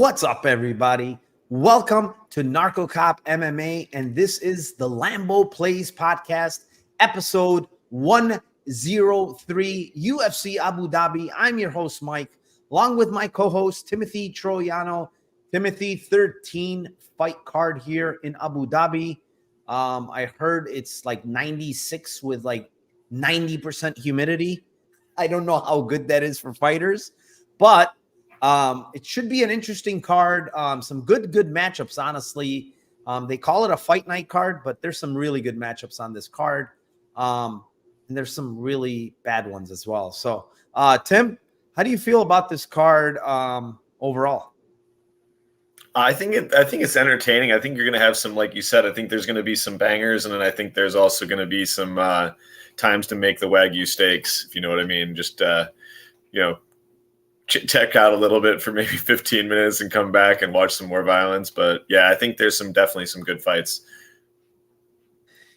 What's up, everybody? Welcome to Narco Cop MMA, and this is the Lambo Plays podcast, episode 103, UFC Abu Dhabi. I'm your host, Mike, along with my co-host, Timothy Troiano. Timothy, 13 fight card here in Abu Dhabi. I heard it's like 96 with like 90% humidity. I don't know how good that is for fighters, but it should be an interesting card. Some good matchups, honestly. They call it a fight night card, but there's some really good matchups on this card. And there's some really bad ones as well. So, Tim, how do you feel about this card overall? I think it's entertaining. I think you're going to have some, like you said, I think there's going to be some bangers, and then I think there's also going to be some times to make the Wagyu steaks, if you know what I mean. Just check out a little bit for maybe 15 minutes and come back and watch some more violence. But yeah, I think there's definitely some good fights.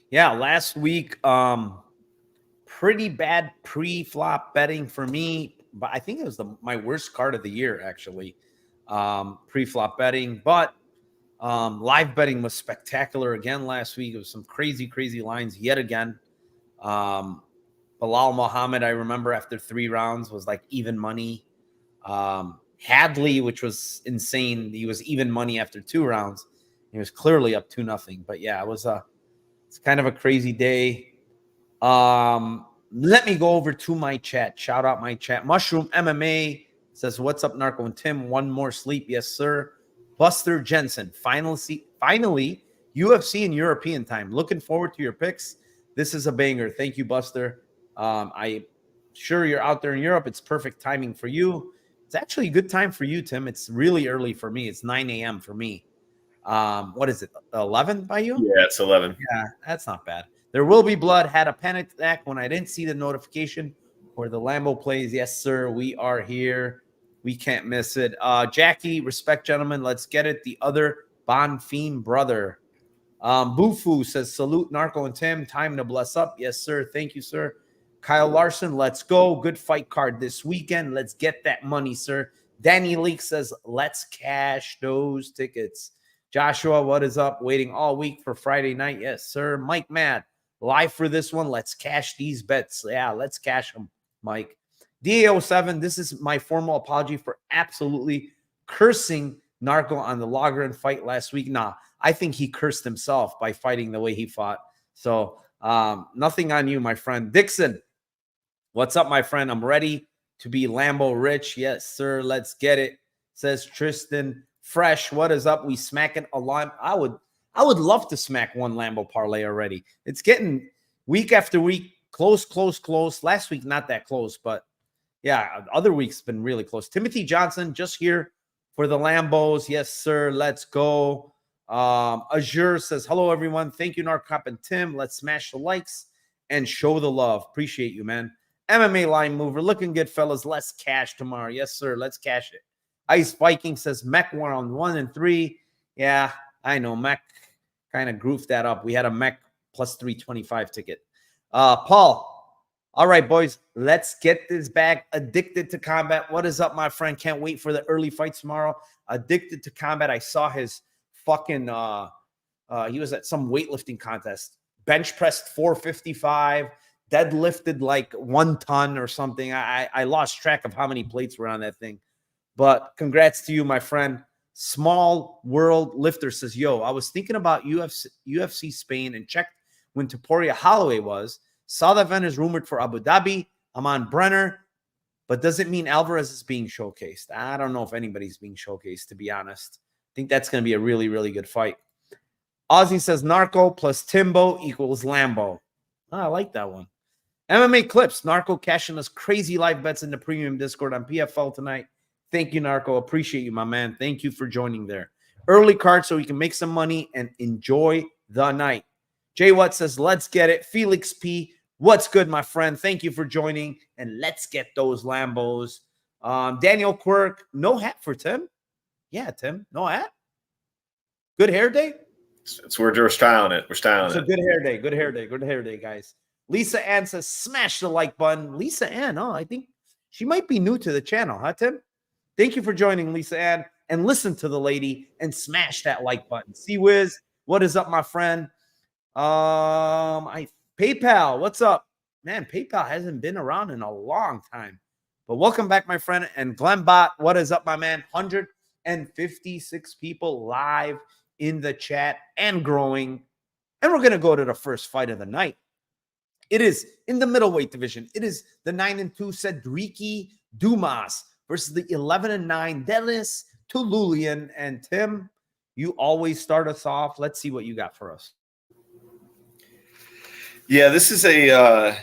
Yeah, last week, pretty bad pre-flop betting for me, but I think it was my worst card of the year, actually. Pre-flop betting, but live betting was spectacular again last week. It was some crazy lines yet again. Bilal Muhammad, I remember after 3 rounds was like even money. Hadley, which was insane, he was even money after 2 rounds. He was clearly up 2-0. But yeah, it's kind of a crazy day. Let me go over to my chat. Shout out my chat. Mushroom MMA says, what's up, Narco and Tim? One more sleep. Yes, sir. Buster Jensen. Finally, UFC in European time. Looking forward to your picks. This is a banger. Thank you, Buster. I'm sure you're out there in Europe. It's perfect timing for you. It's actually a good time for you, Tim. It's really early for me. It's 9 a.m. for me. What is it, 11 by you? Yeah, it's 11. Yeah, that's not bad. There will be blood. Had a panic attack when I didn't see the notification for the Lambo Plays. Yes, sir. We are here. We can't miss it. Jackie, respect, gentlemen. Let's get it. The other Bonfim brother. Bufu says, salute, Narco and Tim. Time to bless up. Yes, sir. Thank you, sir. Kyle Larson, let's go. Good fight card this weekend. Let's get that money, sir. Danny Leak says, let's cash those tickets. Joshua, what is up? Waiting all week for Friday night. Yes, sir. Mike Mad, live for this one. Let's cash these bets. Yeah, let's cash them, Mike. DA07, this is my formal apology for absolutely cursing Narco on the Logren fight last week. Nah, I think he cursed himself by fighting the way he fought. So nothing on you, my friend. Dixon, what's up, my friend? I'm ready to be Lambo rich. Yes, sir. Let's get it. Says Tristan Fresh. What is up? We smacking a line. I would love to smack one Lambo parlay already. It's getting week after week, close. Last week, not that close, but yeah, other weeks been really close. Timothy Johnson just here for the Lambos. Yes, sir. Let's go. Azure says, hello, everyone. Thank you, Narcop and Tim. Let's smash the likes and show the love. Appreciate you, man. MMA line mover. Looking good, fellas. Let's cash tomorrow. Yes, sir. Let's cash it. Ice Viking says, Mech round 1 and 3. Yeah, I know. Mech kind of grooved that up. We had a Mech plus 325 ticket. Paul. All right, boys, let's get this bag. Addicted to Combat. What is up, my friend? Can't wait for the early fights tomorrow. Addicted to Combat. I saw his fucking he was at some weightlifting contest. Bench pressed 455, deadlifted like 1 ton or something. I lost track of how many plates were on that thing. But congrats to you, my friend. Small World Lifter says, yo, I was thinking about UFC Spain and checked when Topuria Holloway was. Saw that event is rumored for Abu Dhabi. I'm on Brener, but does it mean Alvarez is being showcased? I don't know if anybody's being showcased, to be honest. I think that's going to be a really good fight. Ozzy says Narco plus Timbo equals Lambo. Oh, I like that one. MMA Clips. Narco cashing us crazy live bets in the premium Discord on PFL tonight. Thank you, Narco. Appreciate you, my man. Thank you for joining there. Early card so we can make some money and enjoy the night. Jay Watt says, let's get it. Felix P. What's good, my friend? Thank you for joining, and let's get those Lambos. Daniel Quirk, no hat for Tim. Yeah, Tim, no hat. Good hair day? It's we're styling it. We're styling it. It's a good hair day. Good hair day, guys. Lisa Ann says, smash the like button. Lisa Ann, I think she might be new to the channel, huh, Tim? Thank you for joining, Lisa Ann. and listen to the lady and smash that like button. See Wiz, what is up, my friend? PayPal, what's up? Man, PayPal hasn't been around in a long time. But welcome back, my friend. And Glembot, what is up, my man? 156 people live in the chat and growing. And we're going to go to the first fight of the night. It is in the middleweight division. It is the 9-2 Cedric Dumas versus the 11-9 Dennis Tulan. And Tim, you always start us off. Let's see what you got for us. Yeah, this is a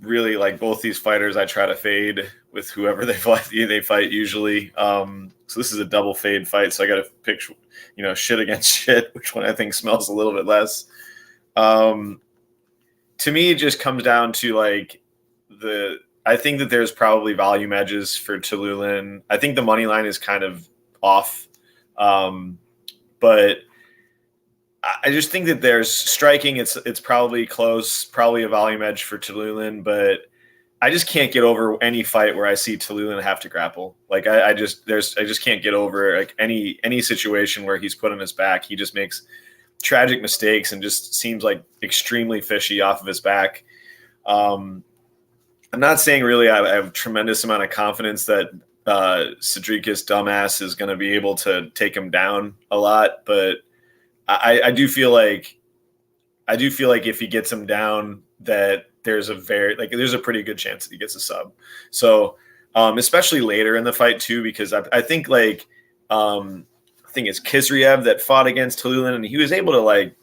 really, like, both these fighters I try to fade with whoever they fight usually. So this is a double fade fight. So I got to pick, shit against shit, which one I think smells a little bit less. To me, it just comes down to, like, I think that there's probably volume edges for Tulan. I think the money line is kind of off. But I just think that there's striking. It's probably close, probably a volume edge for Tulan, but I just can't get over any fight where I see Tulan have to grapple. Like I just can't get over, like, any situation where he's put on his back. He just makes tragic mistakes and just seems like extremely fishy off of his back. I'm not saying really I have a tremendous amount of confidence that Cedric's dumbass is going to be able to take him down a lot, but I do feel like if he gets him down, that there's a pretty good chance that he gets a sub. So especially later in the fight too, because I think it's Gaziev that fought against Tulan, and he was able to, like,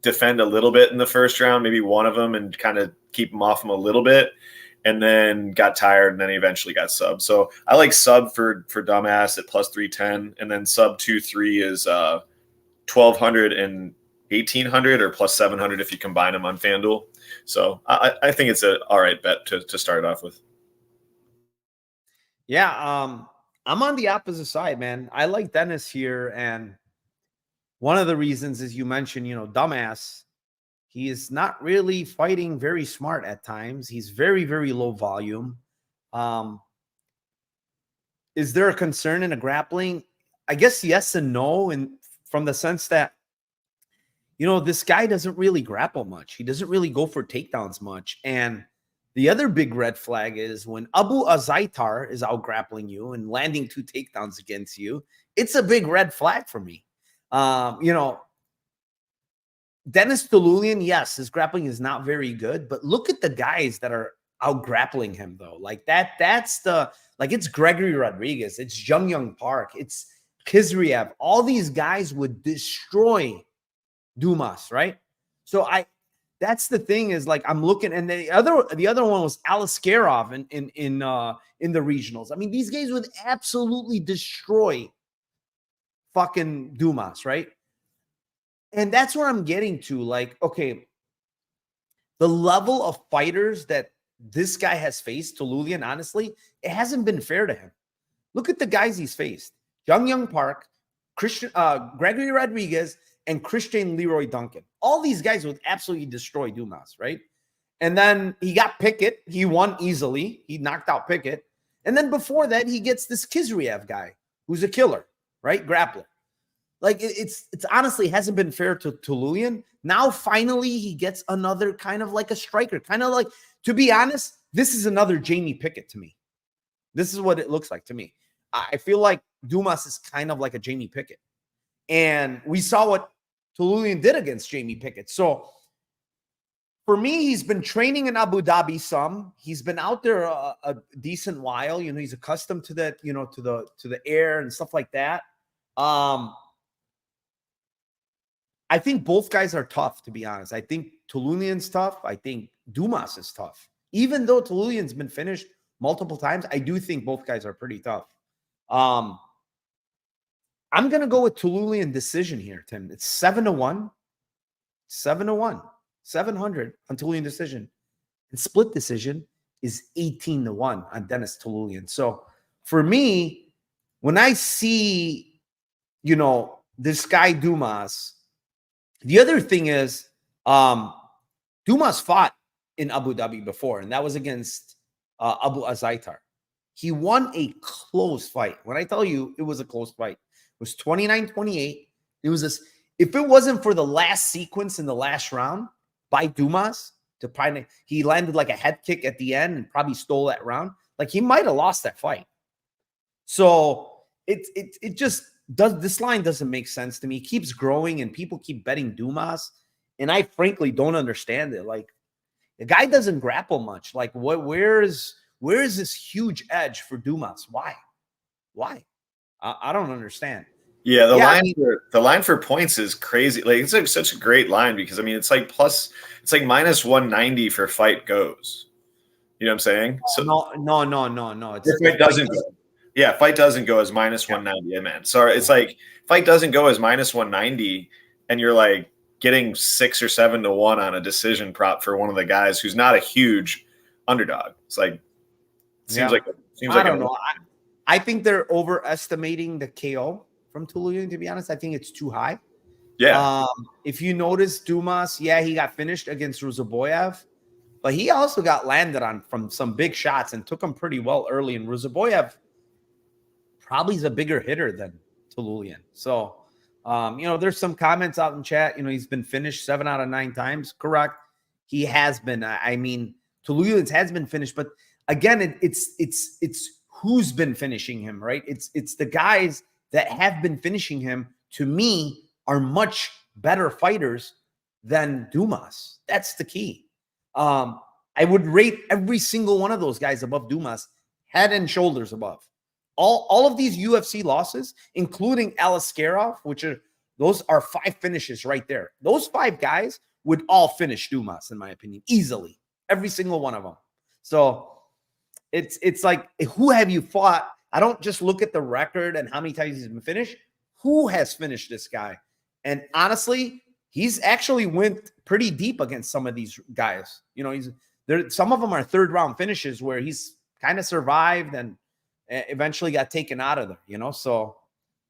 defend a little bit in the first round, maybe one of them, and kind of keep him off him a little bit, and then got tired, and then he eventually got sub. So I like sub for dumbass at plus 310, and then sub 2-3 is 1,200 and 1,800 or plus 700 if you combine them on FanDuel. So I think it's an all right bet to start off with. Yeah, I'm on the opposite side, man. I like Dennis here, and one of the reasons is you mentioned, dumbass. He is not really fighting very smart at times. He's very, very low volume. Is there a concern in a grappling? I guess yes and no, and from the sense that, this guy doesn't really grapple much. He doesn't really go for takedowns much. And the other big red flag is when Abu Azaitar is out grappling you and landing 2 takedowns against you, it's a big red flag for me. Dennis Tulan, yes, his grappling is not very good, but look at the guys that are out grappling him, though. Like that's it's Gregory Rodriguez, it's Young Park, it's Gaziev. All these guys would destroy Dumas, right? So that's the thing is, like, I'm looking, and the other one was Aliskerov in the regionals. I mean, these guys would absolutely destroy fucking Dumas, right? And that's where I'm getting to. Like, okay, the level of fighters that this guy has faced, Tulan, honestly, it hasn't been fair to him. Look at the guys he's faced: Young Park, Gregory Rodriguez, and Christian Leroy Duncan. All these guys would absolutely destroy Dumas, right? And then he got Pickett. He won easily. He knocked out Pickett. And then before that, he gets this Gaziev guy who's a killer, right? Grappler. Like, it's honestly hasn't been fair to Tulan. Now, finally, he gets another kind of like a striker. Kind of like, to be honest, this is another Jamie Pickett to me. This is what it looks like to me. I feel like Dumas is kind of like a Jamie Pickett. And we saw what Tulan did against Jamie Pickett. So for me, he's been training in Abu Dhabi some. He's been out there a decent while. He's accustomed to that, to the air and stuff like that. I think both guys are tough, to be honest. I think Tulan's tough. I think Dumas is tough. Even though Tulan's been finished multiple times, I do think both guys are pretty tough. I'm going to go with Tulan decision here, Tim. It's 7-1. 7-1. 700 on Tulan decision. And split decision is 18-1 on Dennis Tulan. So for me, when I see, this guy Dumas, the other thing is Dumas fought in Abu Dhabi before, and that was against Abu Azaitar. He won a close fight. When I tell you it was a close fight, it was 29-28. It was this. If it wasn't for the last sequence in the last round by Dumas, he landed like a head kick at the end and probably stole that round. Like, he might have lost that fight. So it just does. This line doesn't make sense to me. It keeps growing and people keep betting Dumas. And I frankly don't understand it. Like, the guy doesn't grapple much. Like, where is this huge edge for Dumas? Why? I don't understand. Yeah, the line for points is crazy. Like, it's like such a great line because, I mean, it's like minus 190 for fight goes. You know what I'm saying? So no. If fight doesn't go. Yeah, fight doesn't go as minus 190. Yeah, man. So it's like fight doesn't go as minus 190, and you're like getting 6 or 7 to 1 on a decision prop for one of the guys who's not a huge underdog. It's like seems like I don't know. I think they're overestimating the KO from Tulan, to be honest. I think it's too high. Yeah. If you notice, Dumas, he got finished against Ruzaboyev, but he also got landed on from some big shots and took him pretty well early. And Ruzaboyev probably is a bigger hitter than Tulan. So, there's some comments out in chat. He's been finished 7 out of 9 times. Correct. He has been. I mean, Tulan has been finished, but again, it's who's been finishing him, right? It's the guys that have been finishing him, to me, are much better fighters than Dumas. That's the key. I would rate every single one of those guys above Dumas, head and shoulders above. All of these UFC losses, including Aliskerov, those are 5 finishes right there. Those 5 guys would all finish Dumas, in my opinion, easily. Every single one of them. So it's like, who have you fought? I don't just look at the record and how many times he's been finished. Who has finished this guy? And honestly, he's actually went pretty deep against some of these guys. Some of them are 3rd round finishes where he's kind of survived and eventually got taken out of there, So,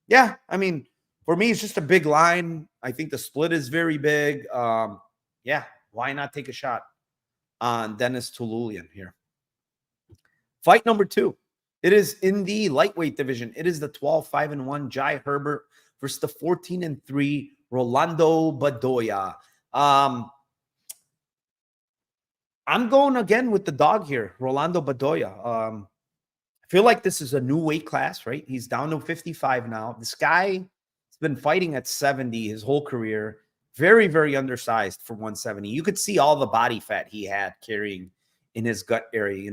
yeah, I mean, for me, it's just a big line. I think the split is very big. Why not take a shot on Denis Tulan here? Fight number 2. It is in the lightweight division. It is the 12-5-1 Jai Herbert versus the 14-3 Rolando Bedoya. I'm going again with the dog here, Rolando Bedoya. I feel like this is a new weight class, right? He's down to 55 now. This guy has been fighting at 70 his whole career. Very, very undersized for 170. You could see all the body fat he had carrying in his gut area.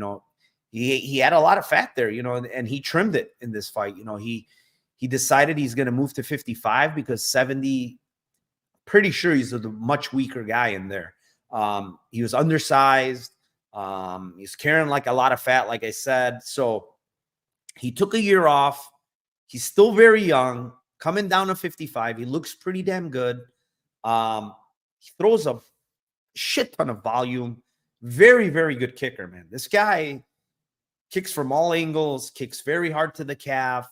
He had a lot of fat there, and he trimmed it in this fight. He decided he's going to move to 55 because 70, pretty sure he's a much weaker guy in there. He was undersized. He's carrying like a lot of fat, like I said. So he took a year off. He's still very young, coming down to 55. He looks pretty damn good. He throws a shit ton of volume. Very, very good kicker, man. This guy kicks from all angles, kicks very hard to the calf.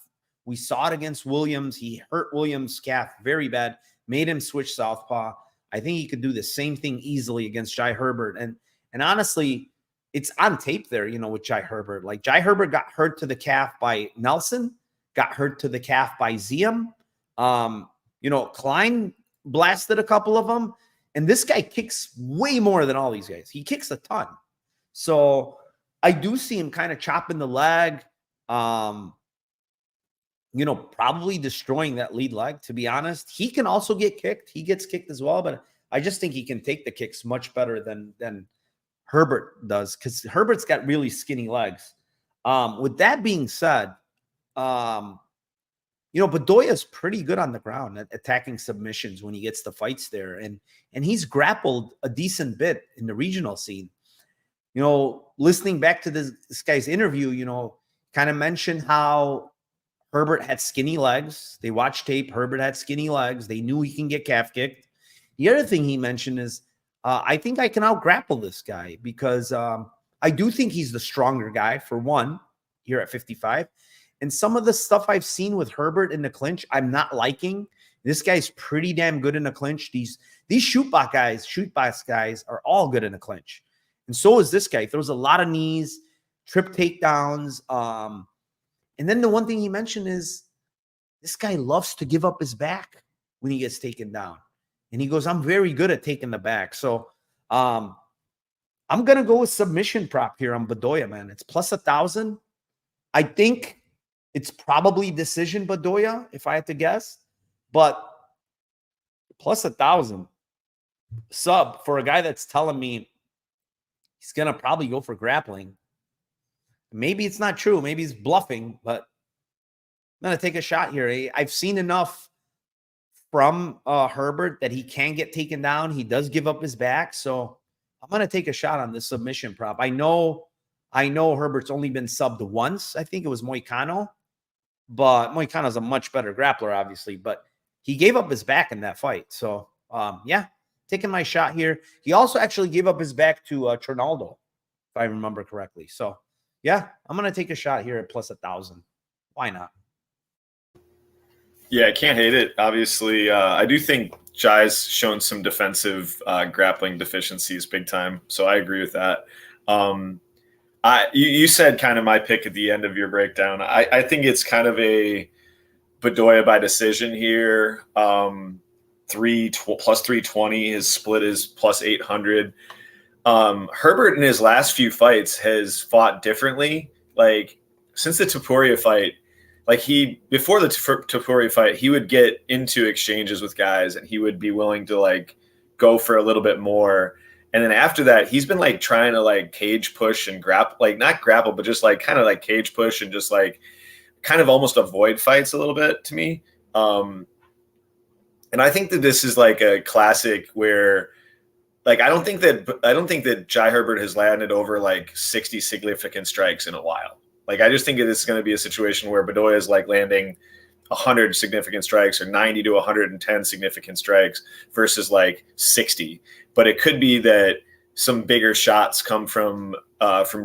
We saw it against Williams. He hurt Williams' calf very bad, made him switch southpaw. I think he could do the same thing easily against Jai Herbert. And honestly, it's on tape there, with Jai Herbert. Like, Jai Herbert got hurt to the calf by Nelson, got hurt to the calf by Ziem. Klein blasted a couple of them. And this guy kicks way more than all these guys. He kicks a ton. So I do see him kind of chopping the leg, probably destroying that lead leg, to be honest. He can also get kicked. He gets kicked as well, but I just think he can take the kicks much better than Herbert does, because Herbert's got really skinny legs. With that being said, Bedoya's pretty good on the ground at attacking submissions when he gets the fights there. And he's grappled a decent bit in the regional scene. Listening back to this guy's interview, kind of mentioned how Herbert had skinny legs. They watched tape. Herbert had skinny legs. They knew he can get calf kicked. The other thing he mentioned is, I think I can out grapple this guy because I do think he's the stronger guy, for one, here at 55. And some of the stuff I've seen with Herbert in the clinch, I'm not liking. This guy's pretty damn good in the clinch. These shoot box guys are all good in the clinch. And so is this guy. He throws a lot of knees, trip takedowns. And then the one thing he mentioned is this guy loves to give up his back when he gets taken down. And he goes, I'm very good at taking the back. So I'm going to go with submission prop here on Bedoya, man. It's plus 1,000. I think it's probably decision Bedoya, if I had to guess. But plus 1,000 sub for a guy that's telling me he's going to probably go for grappling. Maybe it's not true. Maybe he's bluffing, but I'm going to take a shot here. I've seen enough from Herbert that he can get taken down. He does give up his back. So I'm going to take a shot on this submission prop. I know Herbert's only been subbed once. I think it was Moicano, but Moicano's a much better grappler, obviously, but he gave up his back in that fight. So yeah, taking my shot here. He also actually gave up his back to Trinaldo, if I remember correctly. So yeah, I'm going to take a shot here at plus 1,000. Why not? Yeah, I can't hate it. Obviously, I do think Jai's shown some defensive grappling deficiencies big time. So I agree with that. You said kind of my pick at the end of your breakdown. I think it's kind of a Bedoya by decision here. Plus 320. His split is plus 800. Herbert in his last few fights has fought differently. Like since the Topuria fight, like before the Topuria fight, he would get into exchanges with guys and he would be willing to like go for a little bit more. And then after that, he's been like trying to like cage push and grapple, like not grapple, but just like kind of like cage push and just like kind of almost avoid fights a little bit to me. And I think that this is like a classic where like I don't think that Jai Herbert has landed over like 60 significant strikes in a while. Like I just think it is going to be a situation where Bedoya is like landing 100 significant strikes or 90 to 110 significant strikes versus like 60. But it could be that some bigger shots come from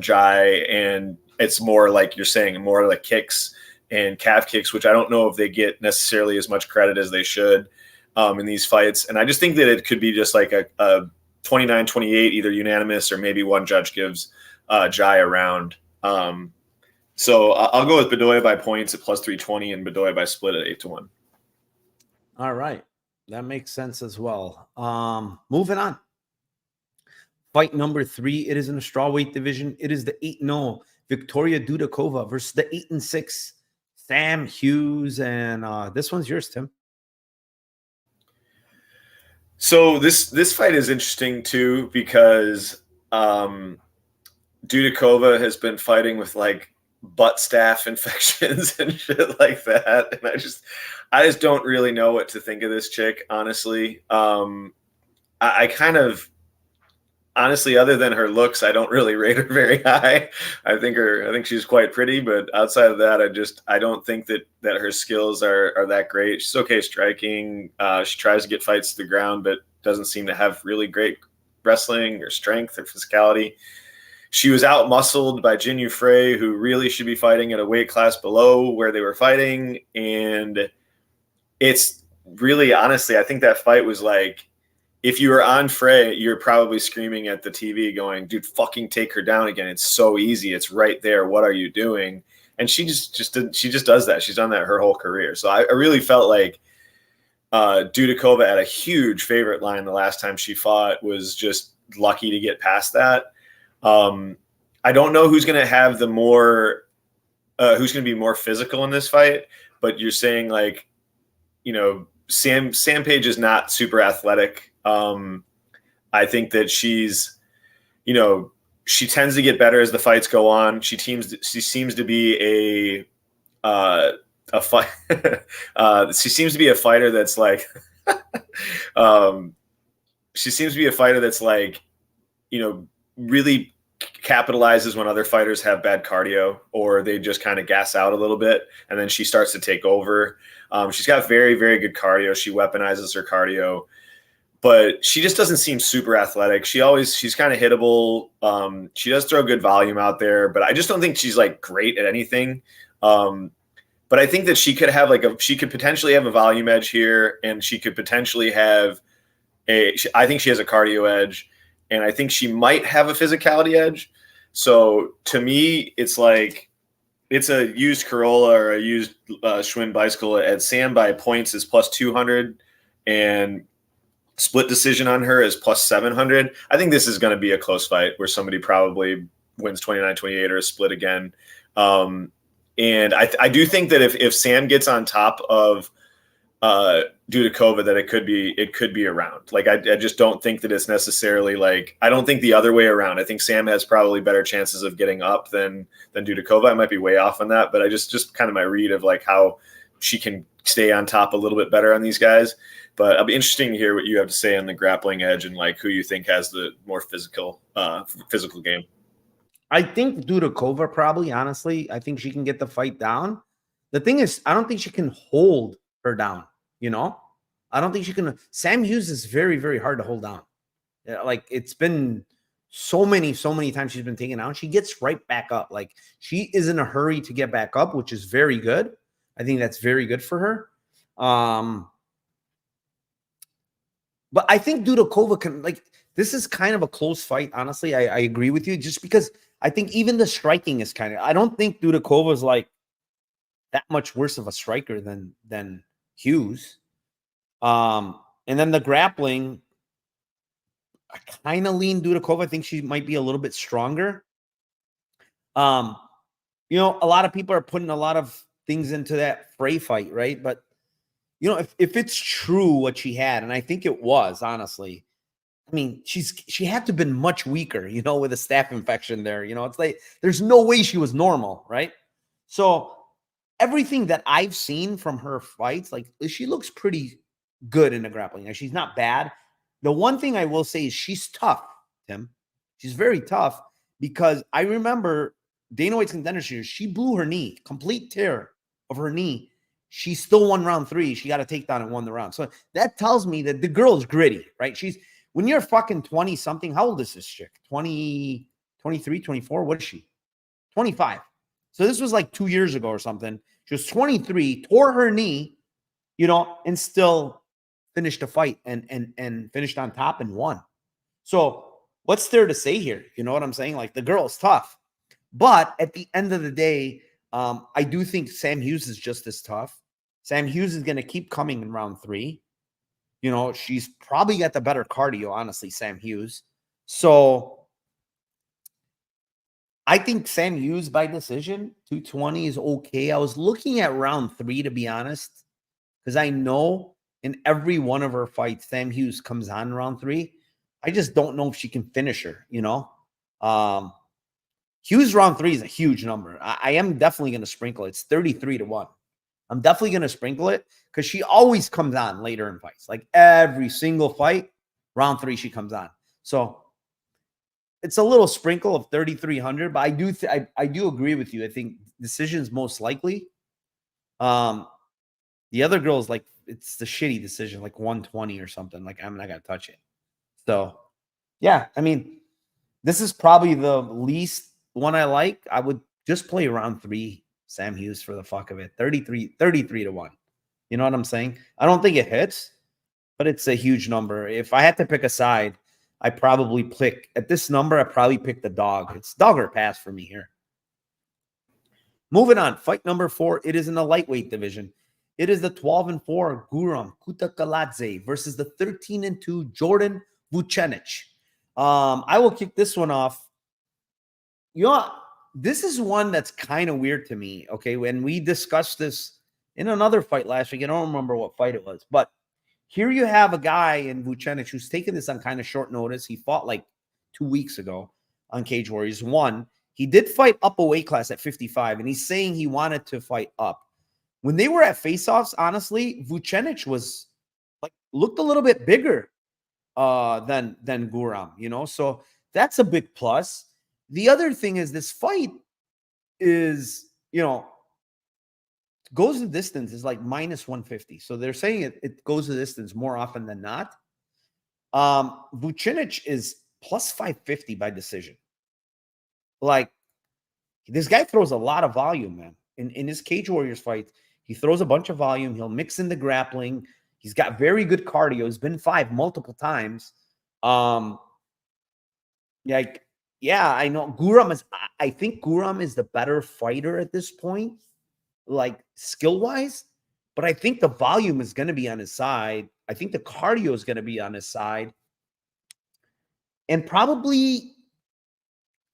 Jai, and it's more like you're saying, more like kicks and calf kicks, which I don't know if they get necessarily as much credit as they should in these fights. And I just think that it could be just like a 29-28, either unanimous or maybe one judge gives Jai a round. So I'll go with Bedoya by points at plus 320 and Bedoya by split at 8-1. All right. That makes sense as well. Moving on. Fight number 3. It is in the strawweight division. It is the 8-0 Victoria Dudakova versus the 8-6 Sam Hughes. And this one's yours, Tim. So this fight is interesting too because Dudakova has been fighting with like butt staph infections and shit like that, and I just don't really know what to think of this chick, honestly. I kind of honestly, other than her looks, I don't really rate her very high. I think she's quite pretty, but outside of that, I don't think that her skills are that great. She's okay striking. She tries to get fights to the ground, but doesn't seem to have really great wrestling or strength or physicality. She was out-muscled by Jin Frey, who really should be fighting at a weight class below where they were fighting. And it's really, honestly, I think that fight was like, if you were on Frey, you're probably screaming at the TV going, dude, fucking take her down again. It's so easy. It's right there. What are you doing? And she just does that. She's done that her whole career. So I really felt like Dudakova at a huge favorite line the last time she fought, was just lucky to get past that. I don't know who's going to have who's going to be more physical in this fight, but you're saying like, you know, Sam Page is not super athletic. I think that she's, you know, she tends to get better as the fights go on. She seems to be she seems to be a fighter that's like, she seems to be a fighter that's like, you know, really capitalizes when other fighters have bad cardio or they just kind of gas out a little bit, and then she starts to take over. She's got very, very good cardio. She weaponizes her cardio, but she just doesn't seem super athletic. She's kind of hittable. She does throw good volume out there, but I just don't think she's like great at anything. But I think that she could potentially have a volume edge here, and she could potentially have I think she has a cardio edge, and I think she might have a physicality edge. So to me, it's like it's a used Corolla or a used Schwinn bicycle. At Sam by points is plus 200, and split decision on her is plus 700. I think this is going to be a close fight where somebody probably wins 29-28 or a split again. And I do think that if Sam gets on top of Dudakova, that it could be around. Like I just don't think that it's necessarily like, I don't think the other way around. I think Sam has probably better chances of getting up than Dudakova. I might be way off on that, but I just kind of my read of like how she can stay on top a little bit better on these guys. But it'll be interesting to hear what you have to say on the grappling edge and like who you think has the more physical game. I think Dudakova probably, honestly, I think she can get the fight down. The thing is, I don't think she can hold her down, you know? I don't think she can. Sam Hughes is very, very hard to hold down. Like, it's been so many times she's been taken down. She gets right back up. Like, she is in a hurry to get back up, which is very good. I think that's very good for her. But I think Dudakova can, like, this is kind of a close fight, honestly. I agree with you, just because I think even the striking is kind of, I don't think Dudakova is like that much worse of a striker than Hughes. And then the grappling, I kind of lean Dudakova. I think she might be a little bit stronger. You know, a lot of people are putting a lot of things into that Frey fight, right? But you know, if it's true what she had, and I think it was, honestly, I mean, she had to have been much weaker, you know, with a staph infection there. You know, it's like there's no way she was normal, right? So everything that I've seen from her fights, like, she looks pretty good in the grappling. Like, she's not bad. The one thing I will say is she's tough, Tim. She's very tough, because I remember Dana White's Contender Series, she blew her knee, complete tear of her knee. She still won round 3. She got a takedown and won the round. So that tells me that the girl is gritty, right? When you're fucking 20-something, how old is this chick? 20, 23, 24? What is she? 25. So this was like 2 years ago or something. She was 23, tore her knee, you know, and still finished the fight and finished on top and won. So what's there to say here? You know what I'm saying? Like, the girl is tough. But at the end of the day, I do think Sam Hughes is just as tough. Sam Hughes is going to keep coming in round 3. You know, she's probably got the better cardio, honestly, Sam Hughes. So I think Sam Hughes by decision, 220 is okay. I was looking at round 3, to be honest, because I know in every one of her fights, Sam Hughes comes on round 3. I just don't know if she can finish her, you know? Hughes round 3 is a huge number. I am definitely going to sprinkle it. It's 33-1. I'm definitely going to sprinkle it because she always comes on later in fights. Like, every single fight, round 3, she comes on. So it's a little sprinkle of 3,300, but I do agree with you. I think decision's most likely. The other girl's like, it's the shitty decision, like 120 or something. Like, I'm not going to touch it. So, yeah, I mean, this is probably the least one I like. I would just play round 3, Sam Hughes, for the fuck of it. 33-1. You know what I'm saying? I don't think it hits, but it's a huge number. If I had to pick a side, I probably pick, at this number, I probably pick the dog. It's dog or pass for me here. Moving on, fight number 4. It is in the lightweight division. It is the 12-4 Guram Kutakaladze versus the 13-2 Jordan Vucenic. I will kick this one off. You know, this is one that's kind of weird to me. Okay, when we discussed this in another fight last week, I don't remember what fight it was, but here you have a guy in Vucenic who's taken this on kind of short notice. He fought like 2 weeks ago on Cage Warriors 1. He did fight up a weight class at 55, and he's saying he wanted to fight up. When they were at face-offs, honestly, Vucenic was like, looked a little bit bigger than Guram, you know? So that's a big plus. The other thing is this fight is, you know, goes the distance is like minus 150. So they're saying it goes the distance more often than not. Vucenic is plus 550 by decision. Like, this guy throws a lot of volume, man. In his Cage Warriors fights, he throws a bunch of volume. He'll mix in the grappling. He's got very good cardio. He's been 5 multiple times. Yeah, Yeah, I know Guram is. I think Guram is the better fighter at this point, like skill wise. But I think the volume is going to be on his side. I think the cardio is going to be on his side, and probably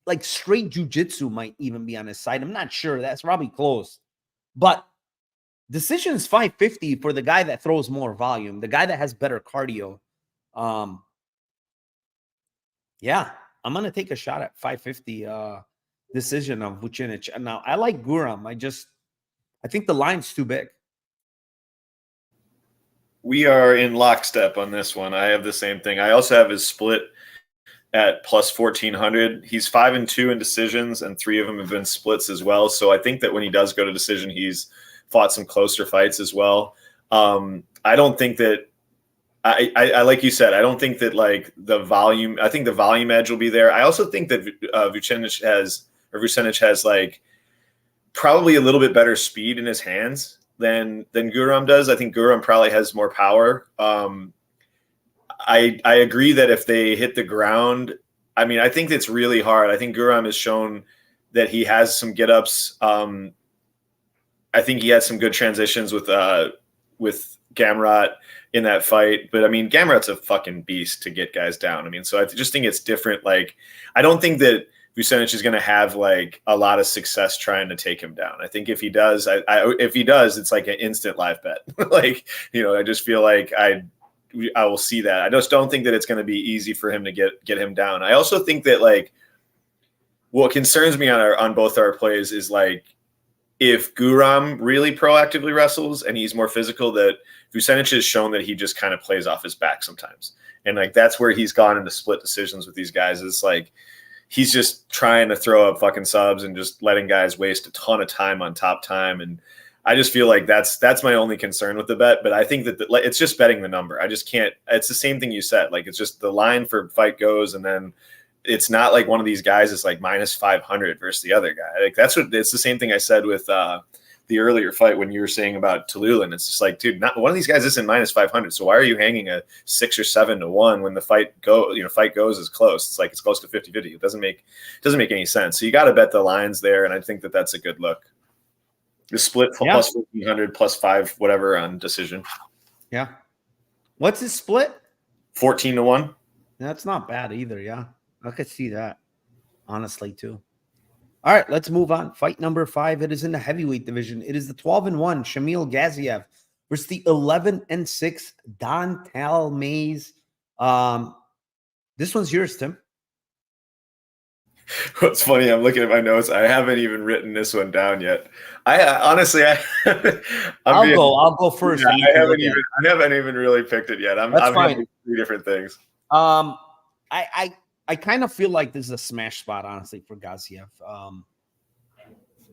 like straight jujitsu might even be on his side. I'm not sure. That's probably close, but decision's 550 for the guy that throws more volume, the guy that has better cardio. Yeah, I'm gonna take a shot at 550 decision of Vucinic. Now I like Guram. I think the line's too big. We are in lockstep on this one. I have the same thing. I also have his split at plus 1400. He's 5-2 in decisions, and 3 of them have been splits as well. So I think that when he does go to decision, he's fought some closer fights as well. I don't think that I like you said, I don't think that like the volume, I think the volume edge will be there. I also think that Vucinic has like probably a little bit better speed in his hands than Guram does. I think Guram probably has more power. I agree that if they hit the ground, I mean, I think it's really hard. I think Guram has shown that he has some get-ups. I think he had some good transitions with Gamrot in that fight. But I mean, Gamrot's a fucking beast to get guys down. I mean, so I just think it's different. Like, I don't think that Vucinic is going to have like a lot of success trying to take him down. I think if he does, if he does, it's like an instant live bet. Like, you know, I just feel like I will see that. I just don't think that it's going to be easy for him to get him down. I also think that like what concerns me on both our plays is like if Guram really proactively wrestles and he's more physical, that Vucinic has shown that he just kind of plays off his back sometimes. And like that's where he's gone into split decisions with these guys. It's like he's just trying to throw up fucking subs and just letting guys waste a ton of time on top time. And I just feel like that's my only concern with the bet. But I think that it's just betting the number. I just can't. It's the same thing you said. Like it's just the line for fight goes, and then it's not like one of these guys is like minus 500 versus the other guy. Like it's the same thing I said with the earlier fight when you were saying about Tulan. It's just like, dude, not one of these guys isn't minus 500. So why are you hanging a 6 or 7 to 1 when the fight goes is close? It's like it's close to 50-50. It doesn't make any sense. So you got to bet the lines there, and I think that that's a good look. The split plus 1,400 plus 5 whatever on decision. Yeah. What's his split? 14 to 1. That's not bad either. Yeah. I could see that, honestly, too. All right, let's move on. Fight number 5. It is in the heavyweight division. It is the 12-1 Shamil Gaziev versus the 11-6 Don Talmaze. This one's yours, Tim. What's funny, I'm looking at my notes. I haven't even written this one down yet. I'll go first. Yeah, I haven't even really picked it yet. I'm having 3 different things. I kind of feel like this is a smash spot, honestly, for Gaziev.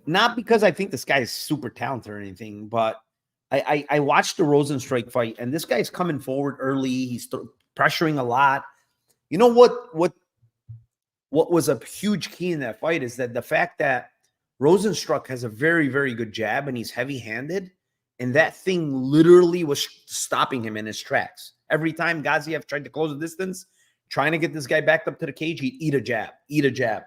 Not because I think this guy is super talented or anything, but I watched the Rosenstrike fight, and this guy's coming forward early. He's pressuring a lot. You know what was a huge key in that fight is that the fact that Rosenstruck has a very, very good jab, and he's heavy-handed, and that thing literally was stopping him in his tracks. Every time Gaziev tried to close the distance, trying to get this guy back up to the cage, he'd eat a jab.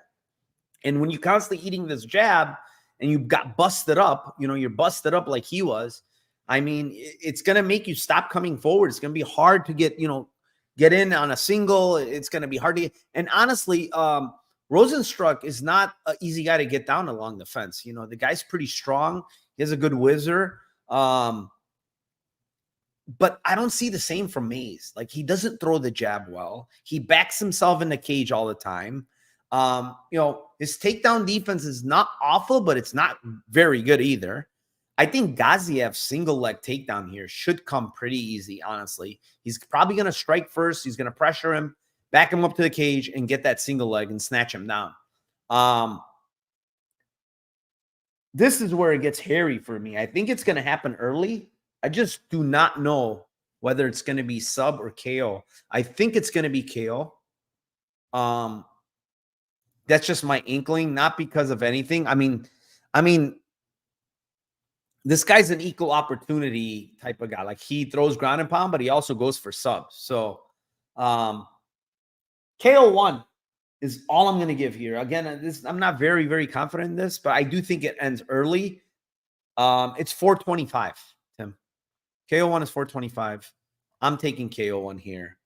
And when you're constantly eating this jab and you got busted up, you're busted up like he was, I mean, it's going to make you stop coming forward. It's going to be hard to get in on a single. It's going to be hard to get. And honestly, Rosenstruck is not an easy guy to get down along the fence. The guy's pretty strong. He has a good whizzer. But I don't see the same from Mays. Like, he doesn't throw the jab well. He backs himself in the cage all the time. His takedown defense is not awful, but it's not very good either. I think Gaziev's single leg takedown here should come pretty easy, honestly. He's probably going to strike first. He's going to pressure him, back him up to the cage, and get that single leg and snatch him down. This is where it gets hairy for me. I think it's going to happen early. I just do not know whether it's going to be sub or KO. I think it's going to be KO. That's just my inkling, not because of anything. I mean, this guy's an equal opportunity type of guy. Like, he throws ground and pound, but he also goes for subs. So, KO 1. is all I'm going to give here. Again, I'm not very, very confident in this, but I do think it ends early. It's 425, Tim. KO1 is 425. I'm taking KO1 here.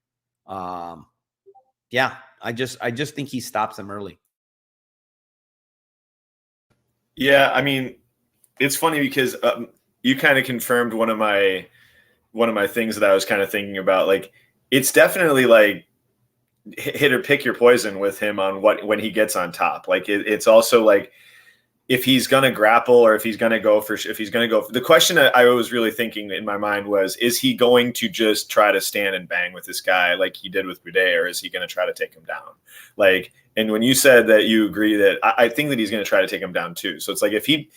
Yeah, I just think he stops him early. Yeah, I mean, it's funny because you kind of confirmed one of my things that I was kind of thinking about. Like, it's definitely like hit or pick your poison with him on when he gets on top. Like, it's also like if he's going to grapple or if he's going to go for the question that I was really thinking in my mind was, is he going to just try to stand and bang with this guy like he did with Boudet, or is he going to try to take him down? Like, and when you said that you agree that I think that he's going to try to take him down too. So it's like if he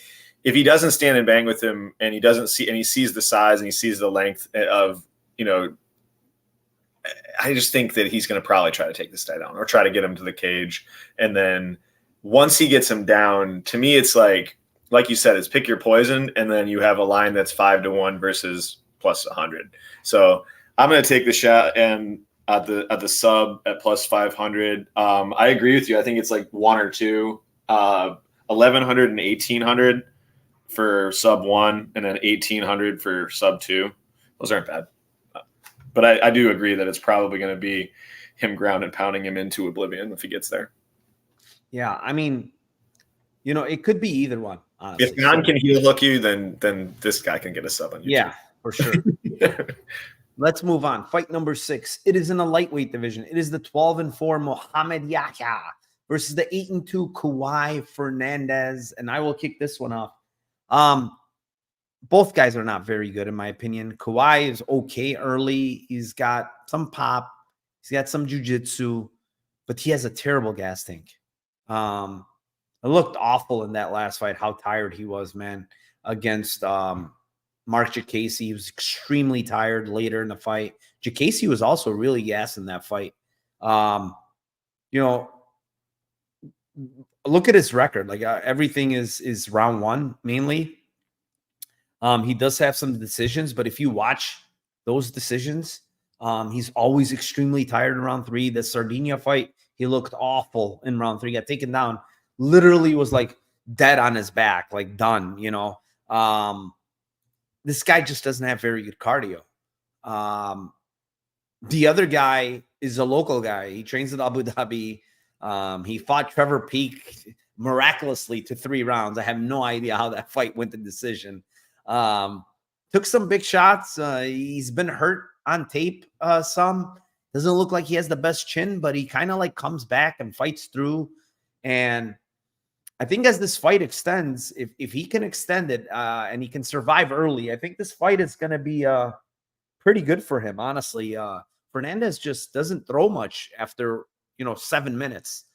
doesn't stand and bang with him and he sees the size and he sees the length of, I just think that he's going to probably try to take this guy down or try to get him to the cage. And then once he gets him down, to me, it's like you said, it's pick your poison. And then you have a line that's 5-1 versus plus 100. So I'm going to take the shot and at the sub at plus 500. I agree with you. I think it's like one or two, 1,100 and 1,800 for sub 1, and then 1,800 for sub 2. Those aren't bad. But I do agree that it's probably going to be him ground and pounding him into oblivion if he gets there. Yeah, I mean, it could be either one. Honestly. If Jan can heel hook you, then this guy can get a sub on you. Yeah, for sure. Let's move on. Fight number 6. It is in a lightweight division. It is the 12-4 Mohamed Yaya versus the 8-2 Kawhi Fernandez, and I will kick this one off. Both guys are not very good, in my opinion. Kawhi is okay early. He's got some pop. He's got some jiu-jitsu, but he has a terrible gas tank. It looked awful in that last fight, how tired he was, man, against Mark Jacasey. He was extremely tired later in the fight. Jacasey was also really gassed in that fight. Look at his record. Like everything is round 1 mainly. He does have some decisions, but if you watch those decisions, he's always extremely tired in round 3. The Sardinia fight, he looked awful in round 3. Got taken down. Literally was like dead on his back, like done, This guy just doesn't have very good cardio. The other guy is a local guy. He trains at Abu Dhabi. He fought Trevor Peek miraculously to 3 rounds. I have no idea how that fight went to decision. Took some big shots. He's been hurt on tape some. Doesn't look like he has the best chin, but he kind of like comes back and fights through. And I think as this fight extends, if he can extend it and he can survive early, I think this fight is going to be pretty good for him, honestly. Fernandez just doesn't throw much after, 7 minutes.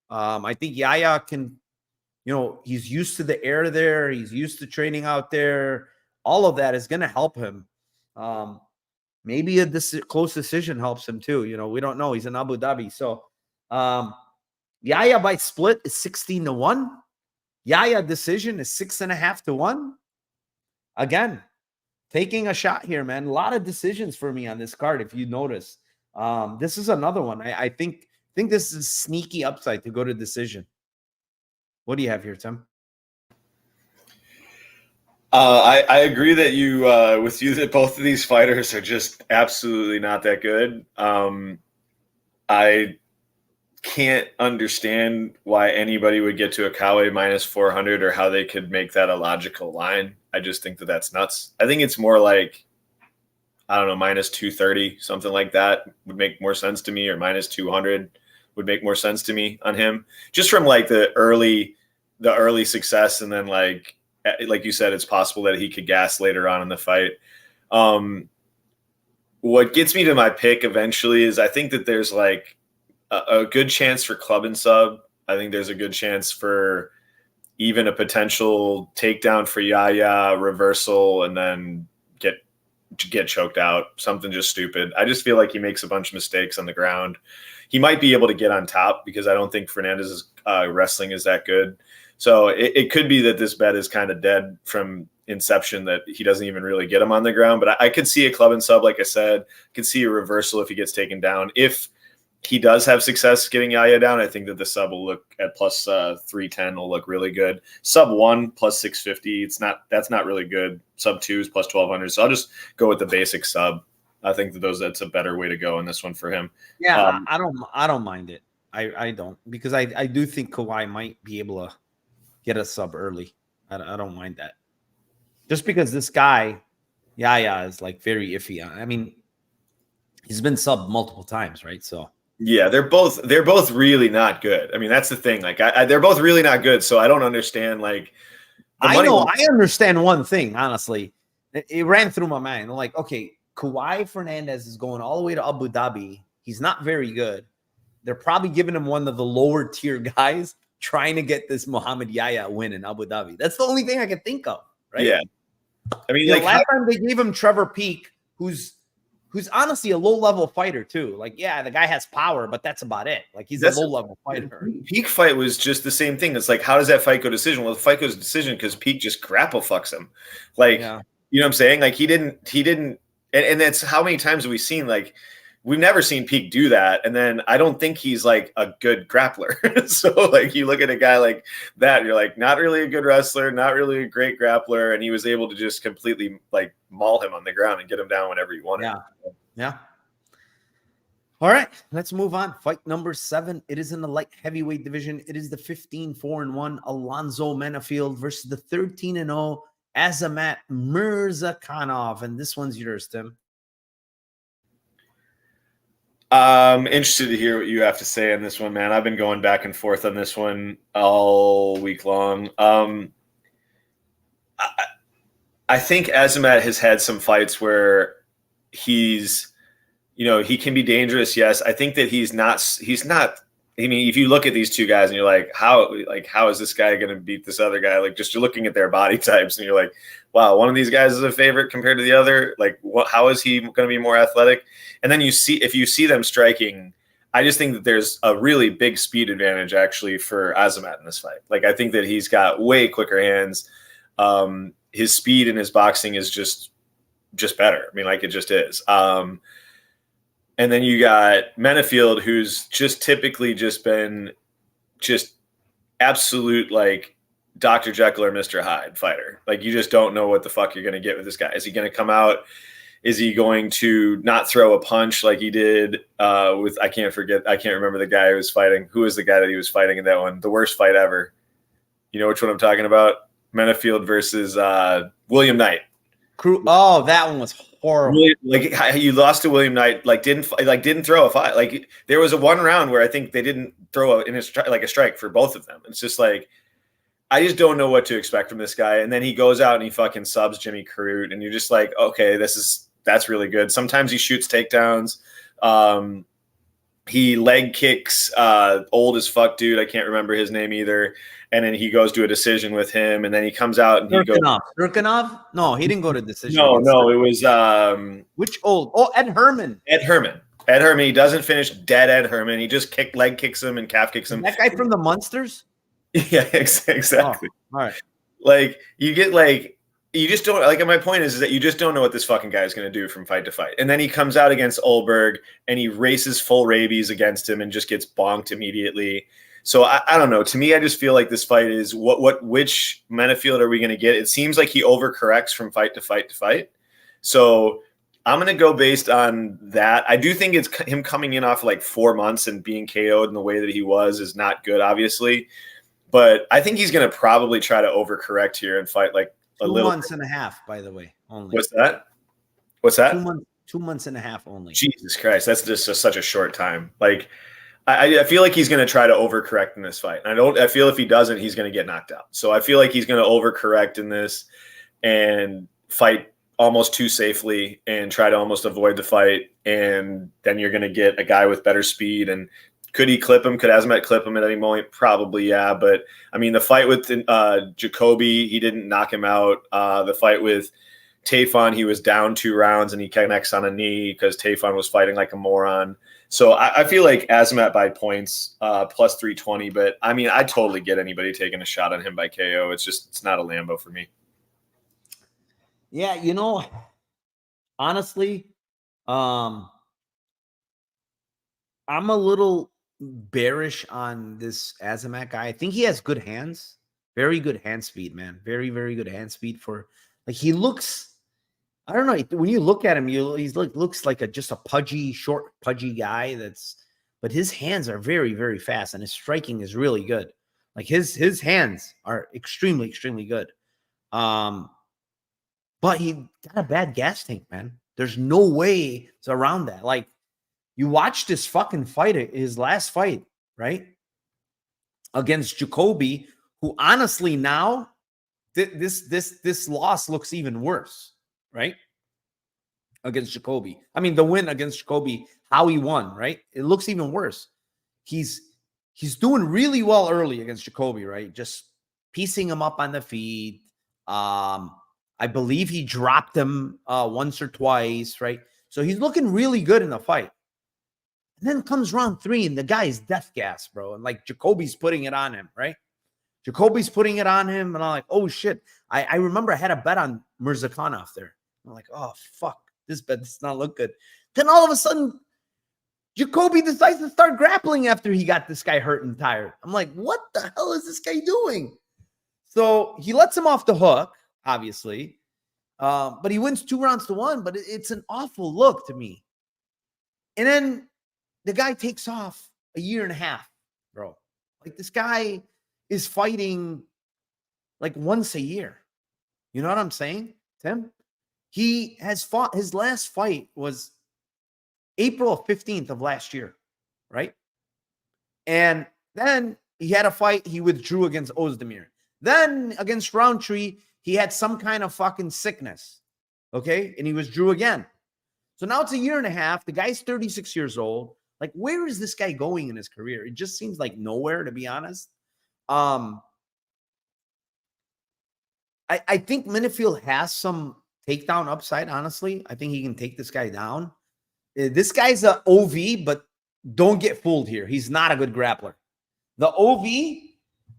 I think Yaya can, he's used to the air there. He's used to training out there. All of that is going to help him. Maybe this close decision helps him too. We don't know. He's in Abu Dhabi. So Yaya by split is 16-1. Yaya decision is 6.5-1. Again, taking a shot here, man. A lot of decisions for me on this card, if you notice. This is another one. I think this is sneaky upside to go to decision. What do you have here, Tim? I agree that with you that both of these fighters are just absolutely not that good. I can't understand why anybody would get to a Kawe minus 400 or how they could make that a logical line. I just think that that's nuts. I think it's more like, I don't know, minus 230, something like that would make more sense to me, or minus 200 would make more sense to me on him, just from like the early success. And then like you said, it's possible that he could gas later on in the fight. What gets me to my pick eventually is I think that there's like a good chance for club and sub. I think there's a good chance for even a potential takedown for Yaya, reversal, and then get choked out. Something just stupid. I just feel like he makes a bunch of mistakes on the ground. He might be able to get on top because I don't think Fernandez's wrestling is that good. So it could be that this bet is kind of dead from inception, that he doesn't even really get him on the ground. But I could see a club and sub, like I said. I could see a reversal if he gets taken down. If he does have success getting Yaya down, I think that the sub will look at plus 310 will look really good. Sub 1 plus 650, that's not really good. Sub 2 is plus 1200. So I'll just go with the basic sub. I think that's a better way to go in this one for him. Yeah, I don't mind it. I don't, because I do think Kawhi might be able to get a sub early. I don't mind that. Just because this guy, Yaya, is like very iffy. I mean, he's been subbed multiple times, right? So yeah, they're both really not good. I mean, that's the thing. Like, they're both really not good. So I don't understand. Like, I understand one thing. Honestly, it ran through my mind. I'm like, okay, Kawhi Fernandez is going all the way to Abu Dhabi. He's not very good. They're probably giving him one of the lower tier guys trying to get this Muhammad Yaya win in Abu Dhabi. That's the only thing I can think of, right? Yeah. I mean, like last time they gave him Trevor Peak, who's honestly a low-level fighter too. Like, yeah, the guy has power, but that's about it. Like, he's a low-level fighter. Peak fight was just the same thing. It's like, how does that fight go decision? Well, the fight goes decision because Peak just grapple fucks him. Like, you know what I'm saying? Like, he didn't, and that's how many times have we seen, like, we've never seen Peak do that. And then I don't think he's like a good grappler. So like, you look at a guy like that, you're like, not really a good wrestler, not really a great grappler. And he was able to just completely like maul him on the ground and get him down whenever he wanted. Yeah. All right, let's move on. Fight number 7. It is in the light heavyweight division. It is the 15-4-1 Alonzo Menifield versus the 13-0 Azamat Mirzakhanov. And this one's yours, Tim. I'm interested to hear what you have to say on this one, man. I've been going back and forth on this one all week long. I think Azamat has had some fights where he's, he can be dangerous. Yes. I think that he's not, I mean, if you look at these two guys and you're like, how is this guy going to beat this other guy? Like, just you're looking at their body types and you're like, wow, one of these guys is a favorite compared to the other. Like, how is he going to be more athletic? And then if you see them striking, I just think that there's a really big speed advantage actually for Azamat in this fight. Like, I think that he's got way quicker hands. His speed and his boxing is just better. I mean, like, it just is. And then you got Menifield, who's just typically just been just absolute like Dr. Jekyll or Mr. Hyde fighter. Like, you just don't know what the fuck you're going to get with this guy. Is he going to come out? Is he going to not throw a punch like he did with, I can't remember the guy who was fighting. Who was the guy that he was fighting in that one? The worst fight ever. You know which one I'm talking about? Menifield versus William Knight. Oh, that one was horrible. Like, you lost to William Knight. Like, didn't throw a fight. Like, there was a one round where I think they didn't throw a strike for both of them. It's just like, I just don't know what to expect from this guy. And then he goes out and he fucking subs Jimmy Carute, and you're just like, okay, that's really good. Sometimes he shoots takedowns. He leg kicks old as fuck dude. I can't remember his name either. And then he goes to a decision with him, and then he comes out and he goes. Turkinov? No, he didn't go to decision. No, it was which old? Oh, Ed Herman. Ed Herman. He doesn't finish dead Ed Herman. He just leg kicks him and calf kicks him. That guy from the Munsters? Yeah, exactly. Oh, all right. Like, you get like, you just don't like. And my point is that you just don't know what this fucking guy is going to do from fight to fight. And then he comes out against Olberg and he races full rabies against him and just gets bonked immediately. So I don't know. To me, I just feel like this fight is which Menifield are we going to get? It seems like he overcorrects from fight to fight to fight. So I'm going to go based on that. I do think it's him coming in off like 4 months and being KO'd in the way that he was is not good, obviously. But I think he's going to probably try to overcorrect here and fight like a little. 2 months and a half, by the way, only. What's that? 2 months and a half only. Jesus Christ, that's just such a short time. Like, I feel like he's going to try to overcorrect in this fight. I feel if he doesn't, he's going to get knocked out. So I feel like he's going to overcorrect in this and fight almost too safely and try to almost avoid the fight. And then you're going to get a guy with better speed. And could he clip him? Could Azamat clip him at any moment? Probably, yeah. But I mean, the fight with Jacoby, he didn't knock him out. The fight with Tafon, he was down 2 rounds and he connects on a knee because Tafon was fighting like a moron. So I feel like Azamat by points plus 320, but I mean, I totally get anybody taking a shot on him by KO. It's not a Lambo for me. Yeah, honestly, I'm a little bearish on this Azamat guy. I think he has good hands, very good hand speed, man. Very, very good hand speed for like he looks. I don't know. When you look at him, he's looks like just a pudgy, short, pudgy guy. But his hands are very, very fast, and his striking is really good. Like his hands are extremely, extremely good. But he got a bad gas tank, man. There's no way it's around that. Like you watched his fucking fight, his last fight, right? Against Jacoby, who honestly now this loss looks even worse, right? Against Jacoby. I mean, the win against Jacoby, how he won, right? It looks even worse. He's doing really well early against Jacoby, right? Just piecing him up on the feet. I believe he dropped him once or twice, right? So he's looking really good in the fight. And then comes round 3, and the guy is death gas, bro. And like Jacoby's putting it on him, right? Jacoby's putting it on him, and I'm like, oh shit. I remember I had a bet on Mirzakhanov there. I'm like, oh fuck, this bet does not look good. Then all of a sudden, Jacoby decides to start grappling after he got this guy hurt and tired. I'm like, what the hell is this guy doing? So he lets him off the hook, obviously. But he wins 2-1. But it's an awful look to me. And then the guy takes off a year and a half, bro. Like this guy is fighting like once a year. You know what I'm saying, Tim? He has fought, his last fight was April 15th of last year, right? And then he had a fight, he withdrew against Ozdemir. Then against Roundtree, he had some kind of fucking sickness, okay? And he withdrew again. So now it's a year and a half. The guy's 36 years old. Like, where is this guy going in his career? It just seems like nowhere, to be honest. I think Menifield has some takedown upside, honestly. I think he can take this guy down. This guy's a OV, but don't get fooled here. He's not a good grappler. The OV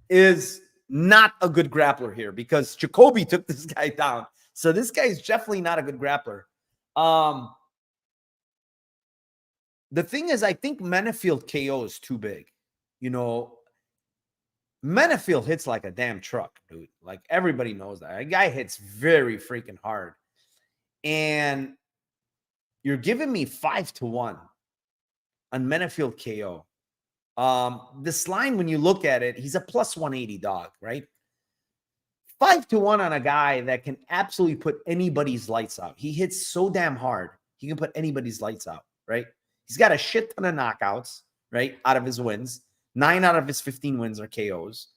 is not a good grappler here because Jacoby took this guy down. So this guy is definitely not a good grappler. The thing is, I think Menifield KO is too big. You know, Menifield hits like a damn truck, dude. Like everybody knows that. A guy hits very freaking hard. And you're giving me 5-1 on Menifield KO. This line, when you look at it, he's a plus 180 dog, right? 5-1 on a guy that can absolutely put anybody's lights out. He hits so damn hard. He can put anybody's lights out, right? He's got a shit ton of knockouts, right? Out of his wins. 9 out of his 15 wins are KOs.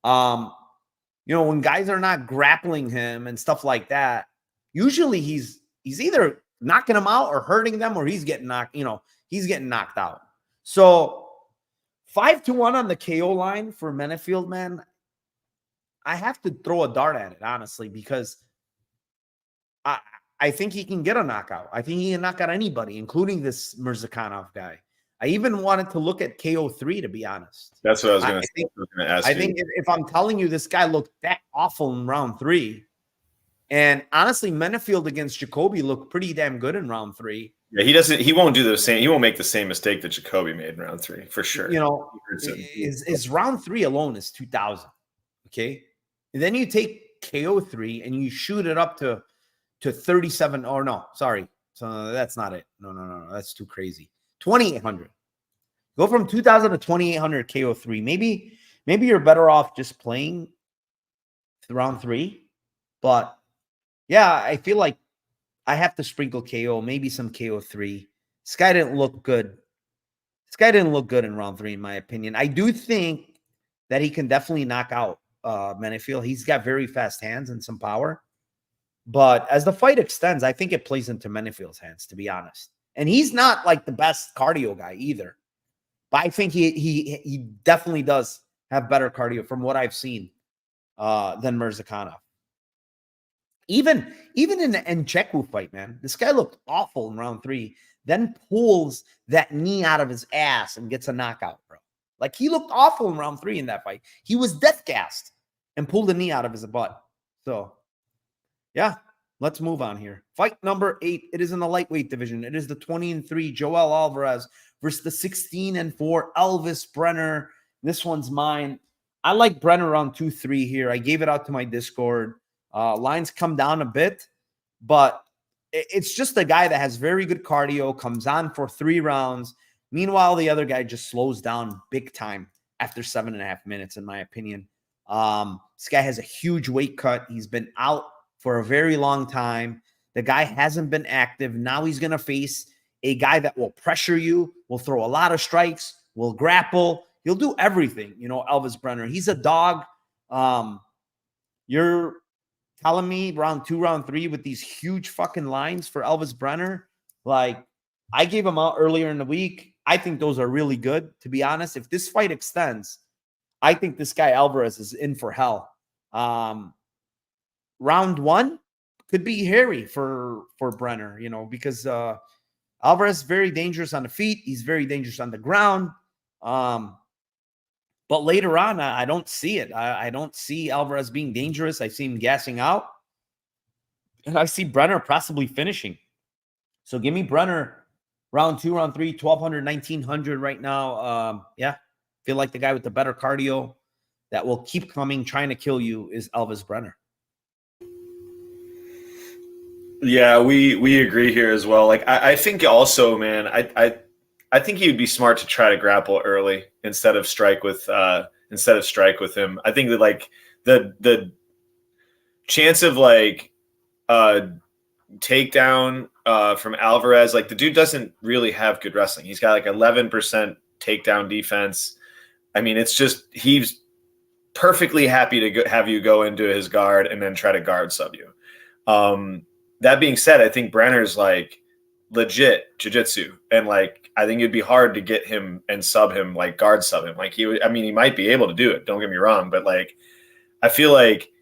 You know, when guys are not grappling him and stuff like that, usually he's either knocking them out or hurting them, or he's getting knocked, he's getting knocked out. So 5-1 on the KO line for Menifield, man. I have to throw a dart at it, honestly, because I think he can get a knockout. I think he can knock out anybody, including this Mirzakhanov guy. I even wanted to look at KO3, to be honest. That's what I was going to ask you. I think if I'm telling you this guy looked that awful in round 3, and honestly, Menifield against Jacoby looked pretty damn good in round 3. Yeah, he won't make the same mistake that Jacoby made in round 3, for sure. You know, his round 3 alone is 2,000. Okay. And then you take KO3 and you shoot it up to 37. Or no, sorry. So that's not it. No. That's too crazy. 2,800. Go from 2,000 to 2,800 KO3. Maybe you're better off just playing round 3. But yeah, I feel like I have to sprinkle KO, maybe some KO3. This guy didn't look good. This guy didn't look good in round 3, in my opinion. I do think that he can definitely knock out Menifield. He's got very fast hands and some power. But as the fight extends, I think it plays into Menifield's hands, to be honest. And he's not like the best cardio guy either. But I think he definitely does have better cardio from what I've seen than Mirzakhanov. Even in the Ncheku fight, man, this guy looked awful in round 3, then pulls that knee out of his ass and gets a knockout, bro. Like, he looked awful in round 3 in that fight. He was death gassed and pulled the knee out of his butt. So, yeah, let's move on here. Fight number 8. It is in the lightweight division. It is the 20-3 Joel Alvarez versus the 16-4 Elvis Brener. This one's mine. I like Brener around 2-3 here. I gave it out to my Discord. Lines come down a bit, but it's just a guy that has very good cardio, comes on for 3 rounds. Meanwhile, the other guy just slows down big time after 7.5 minutes, in my opinion. This guy has a huge weight cut. He's been out for a very long time. The guy hasn't been active. Now he's going to face a guy that will pressure you, will throw a lot of strikes, will grapple. He'll do everything, Elvis Brener. He's a dog. You're telling me round 2, round 3 with these huge fucking lines for Elvis Brener? Like, I gave him out earlier in the week. I think those are really good, to be honest. If this fight extends, I think this guy Alvarez is in for hell. Round 1 could be hairy for Brener, because Alvarez is very dangerous on the feet. He's very dangerous on the ground. But later on, I don't see it. I don't see Alvarez being dangerous. I see him gassing out. And I see Brener possibly finishing. So give me Brener round 2, round 3, 1,200, 1,900 right now. Feel like the guy with the better cardio that will keep coming, trying to kill you is Elvis Brener. Yeah, we agree here as well. Like, I think also, man, I think he would be smart to try to grapple early instead of strike with him. I think that like the chance of like takedown from Alvarez, like the dude doesn't really have good wrestling. He's got like 11% takedown defense. I mean, it's just he's perfectly happy to have you go into his guard and then try to guard sub you. That being said, I think Brenner's like legit jiu-jitsu, and like I think it'd be hard to get him and sub him, like guard sub him. Like he might be able to do it, don't get me wrong, but like I feel like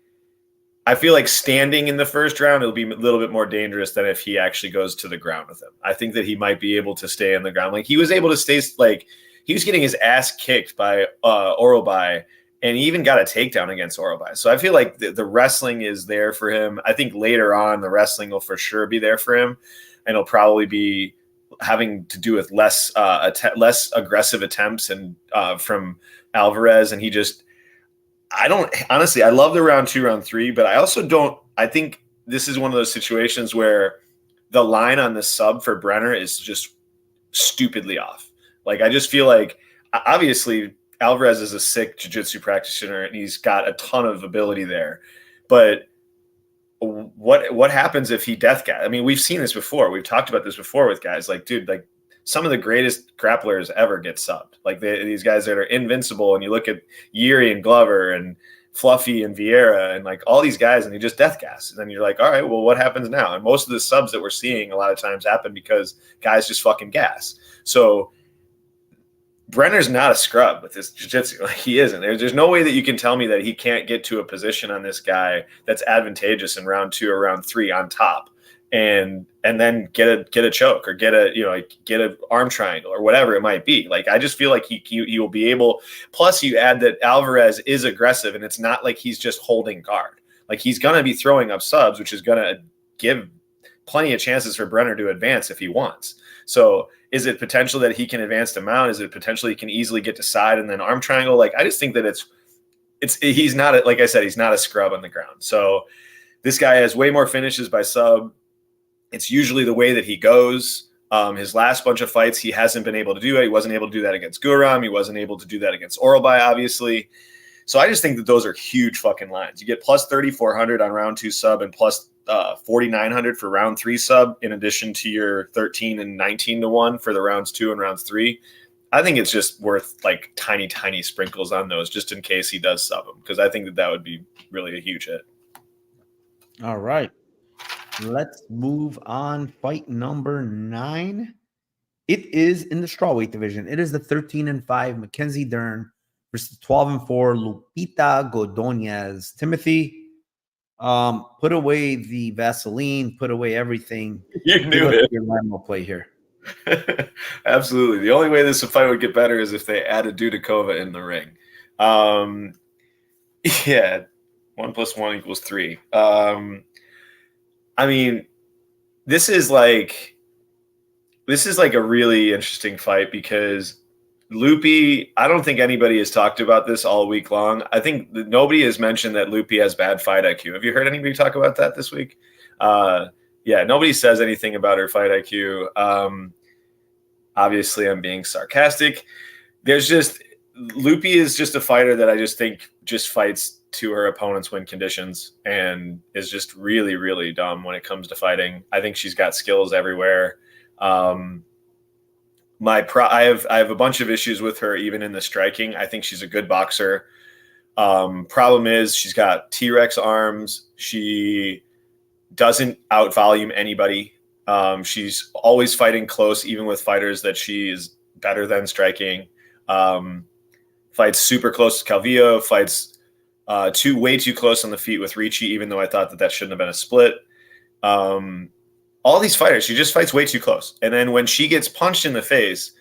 standing in the first round it'll be a little bit more dangerous than if he actually goes to the ground with him. I think that he might be able to stay in the ground. Like he was able to stay, like he was getting his ass kicked by Orobai, and he even got a takedown against Orobai. So I feel like the wrestling is there for him. I think later on the wrestling will for sure be there for him, and it'll probably be having to do with less aggressive attempts and from Alvarez. And I love the round 2, round 3, but I also don't. I think this is one of those situations where the line on the sub for Brener is just stupidly off. Like I just feel like obviously Alvarez is a sick jiu-jitsu practitioner and he's got a ton of ability there. But what happens if he death guy? I mean, we've seen this before. We've talked about this before with guys like, dude, like some of the greatest grapplers ever get subbed. Like these guys that are invincible, and you look at Yuri and Glover and Fluffy and Vera and like all these guys, and they just death gas. And then you're like, all right, well, what happens now? And most of the subs that we're seeing a lot of times happen because guys just fucking gas. So Brenner's not a scrub with his jiu-jitsu. Like he isn't. There's no way that you can tell me that he can't get to a position on this guy that's advantageous in round 2 or round 3 on top, and then get a choke or get an arm triangle or whatever it might be. Like I just feel like he will be able. Plus, you add that Alvarez is aggressive, and it's not like he's just holding guard. Like he's gonna be throwing up subs, which is gonna give plenty of chances for Brener to advance if he wants. So is it potential that he can advance to mount? Is it potential he can easily get to side and then arm triangle? Like, I just think that he's not, like I said, he's not a scrub on the ground. So this guy has way more finishes by sub. It's usually the way that he goes. His last bunch of fights, he hasn't been able to do it. He wasn't able to do that against Guram. He wasn't able to do that against Orobai, obviously. So I just think that those are huge fucking lines. You get plus 3,400 on round 2 sub and plus 4,900 for round 3 sub, in addition to your 13 and 19 to 1 for the rounds 2 and rounds 3. I think it's just worth like tiny sprinkles on those just in case he does sub them, because I think that would be really a huge hit. All right. Let's move on. Fight number 9. It is in the strawweight division. It is the 13-5 Mackenzie Dern versus 12-4 Lupita Godinez. Timothy, put away the Vaseline, put away everything. You knew it. Your Lambo play here. Absolutely. The only way this fight would get better is if they added Dudakova in the ring. Yeah, 1 + 1 = 3. I mean, this is like a really interesting fight because Loopy, I don't think anybody has talked about this all week long. I think nobody has mentioned that Loopy has bad fight IQ. Have you heard anybody talk about that this week? Yeah, nobody says anything about her fight IQ. Obviously, I'm being sarcastic. Loopy is just a fighter that I just think just fights to her opponent's win conditions and is just really, really dumb when it comes to fighting. I think she's got skills everywhere. I have a bunch of issues with her, even in the striking. I think she's a good boxer. Problem is she's got T-Rex arms. She doesn't out-volume anybody. She's always fighting close, even with fighters that she is better than striking. Fights super close to Calvillo, fights way too close on the feet with Ricci, even though I thought that shouldn't have been a split. All these fighters, she just fights way too close. And then when she gets punched in the face,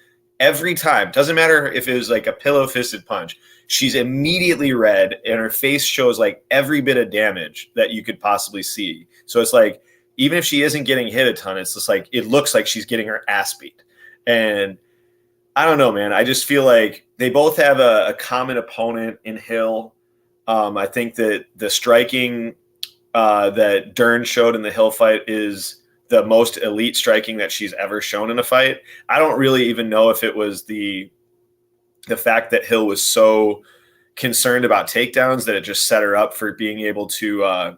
every time, doesn't matter if it was like a pillow-fisted punch, she's immediately red and her face shows like every bit of damage that you could possibly see. So it's like, even if she isn't getting hit a ton, it's just like, it looks like she's getting her ass beat. And I don't know, man. I just feel like they both have a common opponent in Hill. I think that the striking that Dern showed in the Hill fight is the most elite striking that she's ever shown in a fight. I don't really even know if it was the fact that Hill was so concerned about takedowns that it just set her up for being able to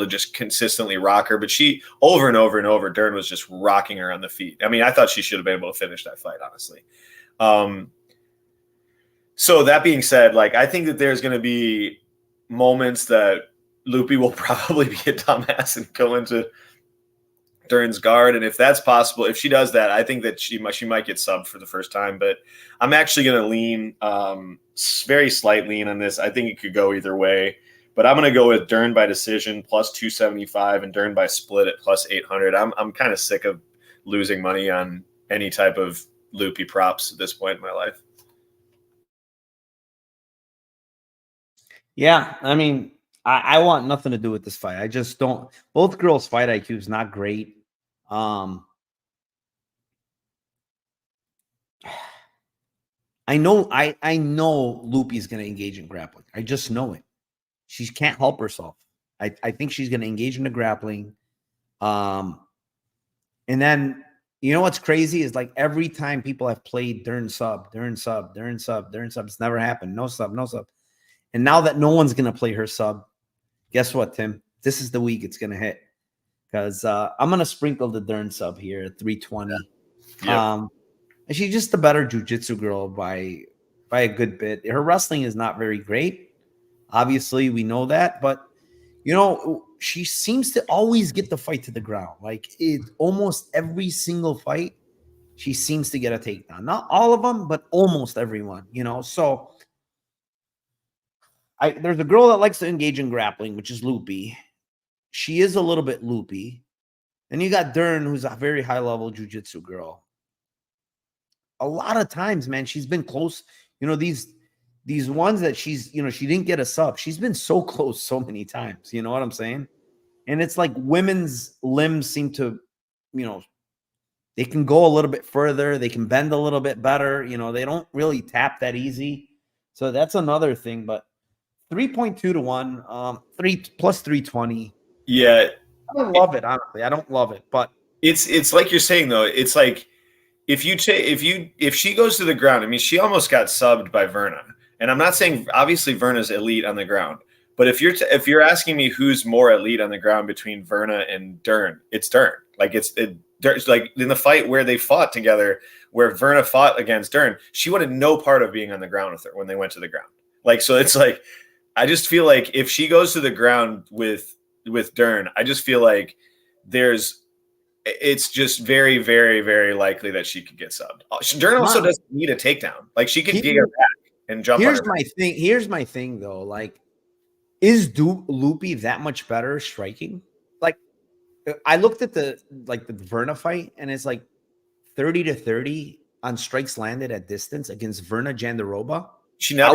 just consistently rock her. But she, over and over and over, Dern was just rocking her on the feet. I mean, I thought she should have been able to finish that fight, honestly. So that being said, like, I think that there's going to be moments that Loopy will probably be a dumbass and go into Dern's guard. And if that's possible, if she does that, I think that she might get subbed for the first time. But I'm actually going to lean, very slight lean on this. I think it could go either way. But I'm going to go with Dern by decision plus 275 and Dern by split at plus 800. I'm kind of sick of losing money on any type of Loopy props at this point in my life. Yeah, I mean, I want nothing to do with this fight. I just don't. Both girls' fight IQ is not great. I know Loopy's going to engage in grappling. I just know it. She can't help herself. I think she's going to engage in the grappling. And then, you know what's crazy is like every time people have played Dern sub, it's never happened. No sub. And now that no one's going to play her sub, guess what, Tim? This is the week it's going to hit. Because I'm going to sprinkle the Dern sub here at 320. Yeah. Yep. And she's just a better jiu-jitsu girl by a good bit. Her wrestling is not very great. Obviously, we know that. But, you know, she seems to always get the fight to the ground. Like, almost every single fight, she seems to get a takedown. Not all of them, but almost everyone, you know. So, there's a girl that likes to engage in grappling, which is Loopy. She is a little bit loopy. Then you got Dern, who's a very high-level jiu-jitsu girl. A lot of times, man, she's been close. You know, these ones that she's, you know, she didn't get a sub. She's been so close so many times. You know what I'm saying? And it's like women's limbs seem to, you know, they can go a little bit further. They can bend a little bit better. You know, they don't really tap that easy. So that's another thing. But 3.2 to 1, 3 plus 320. Yeah. I don't love it, honestly. I don't love it, but it's like you're saying though. It's like if she goes to the ground, I mean, she almost got subbed by Verna. And I'm not saying obviously Verna's elite on the ground, but if you're asking me who's more elite on the ground between Verna and Dern, it's Dern. Like it's like in the fight where they fought together, where Verna fought against Dern, she wanted no part of being on the ground with her when they went to the ground. Like, so it's like, I just feel like if she goes to the ground with Dern, I just feel like it's just very, very, very likely that she could get subbed. Dern also doesn't need a takedown. Like, she could dig her back and jump. Here's my thing though. Like, is Loopy that much better striking? Like, I looked at the Verna fight, and it's like 30-30 on strikes landed at distance against Verna Jandiroba. I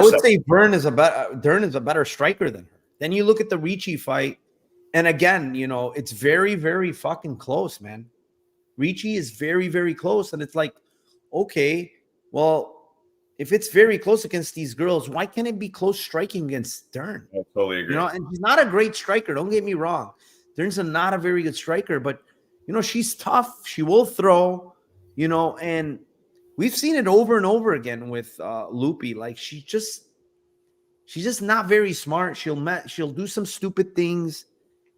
would say Dern is a better striker than her. Then you look at the Ricci fight. And again, you know, it's very, very fucking close, man. Ricci is very, very close. And it's like, okay, well, if it's very close against these girls, why can't it be close striking against Dern? I totally agree. You know, and he's not a great striker. Don't get me wrong. Dern's not a very good striker, but, you know, she's tough. She will throw, you know, and we've seen it over and over again with Loopy. Like, she's just not very smart. She'll do some stupid things.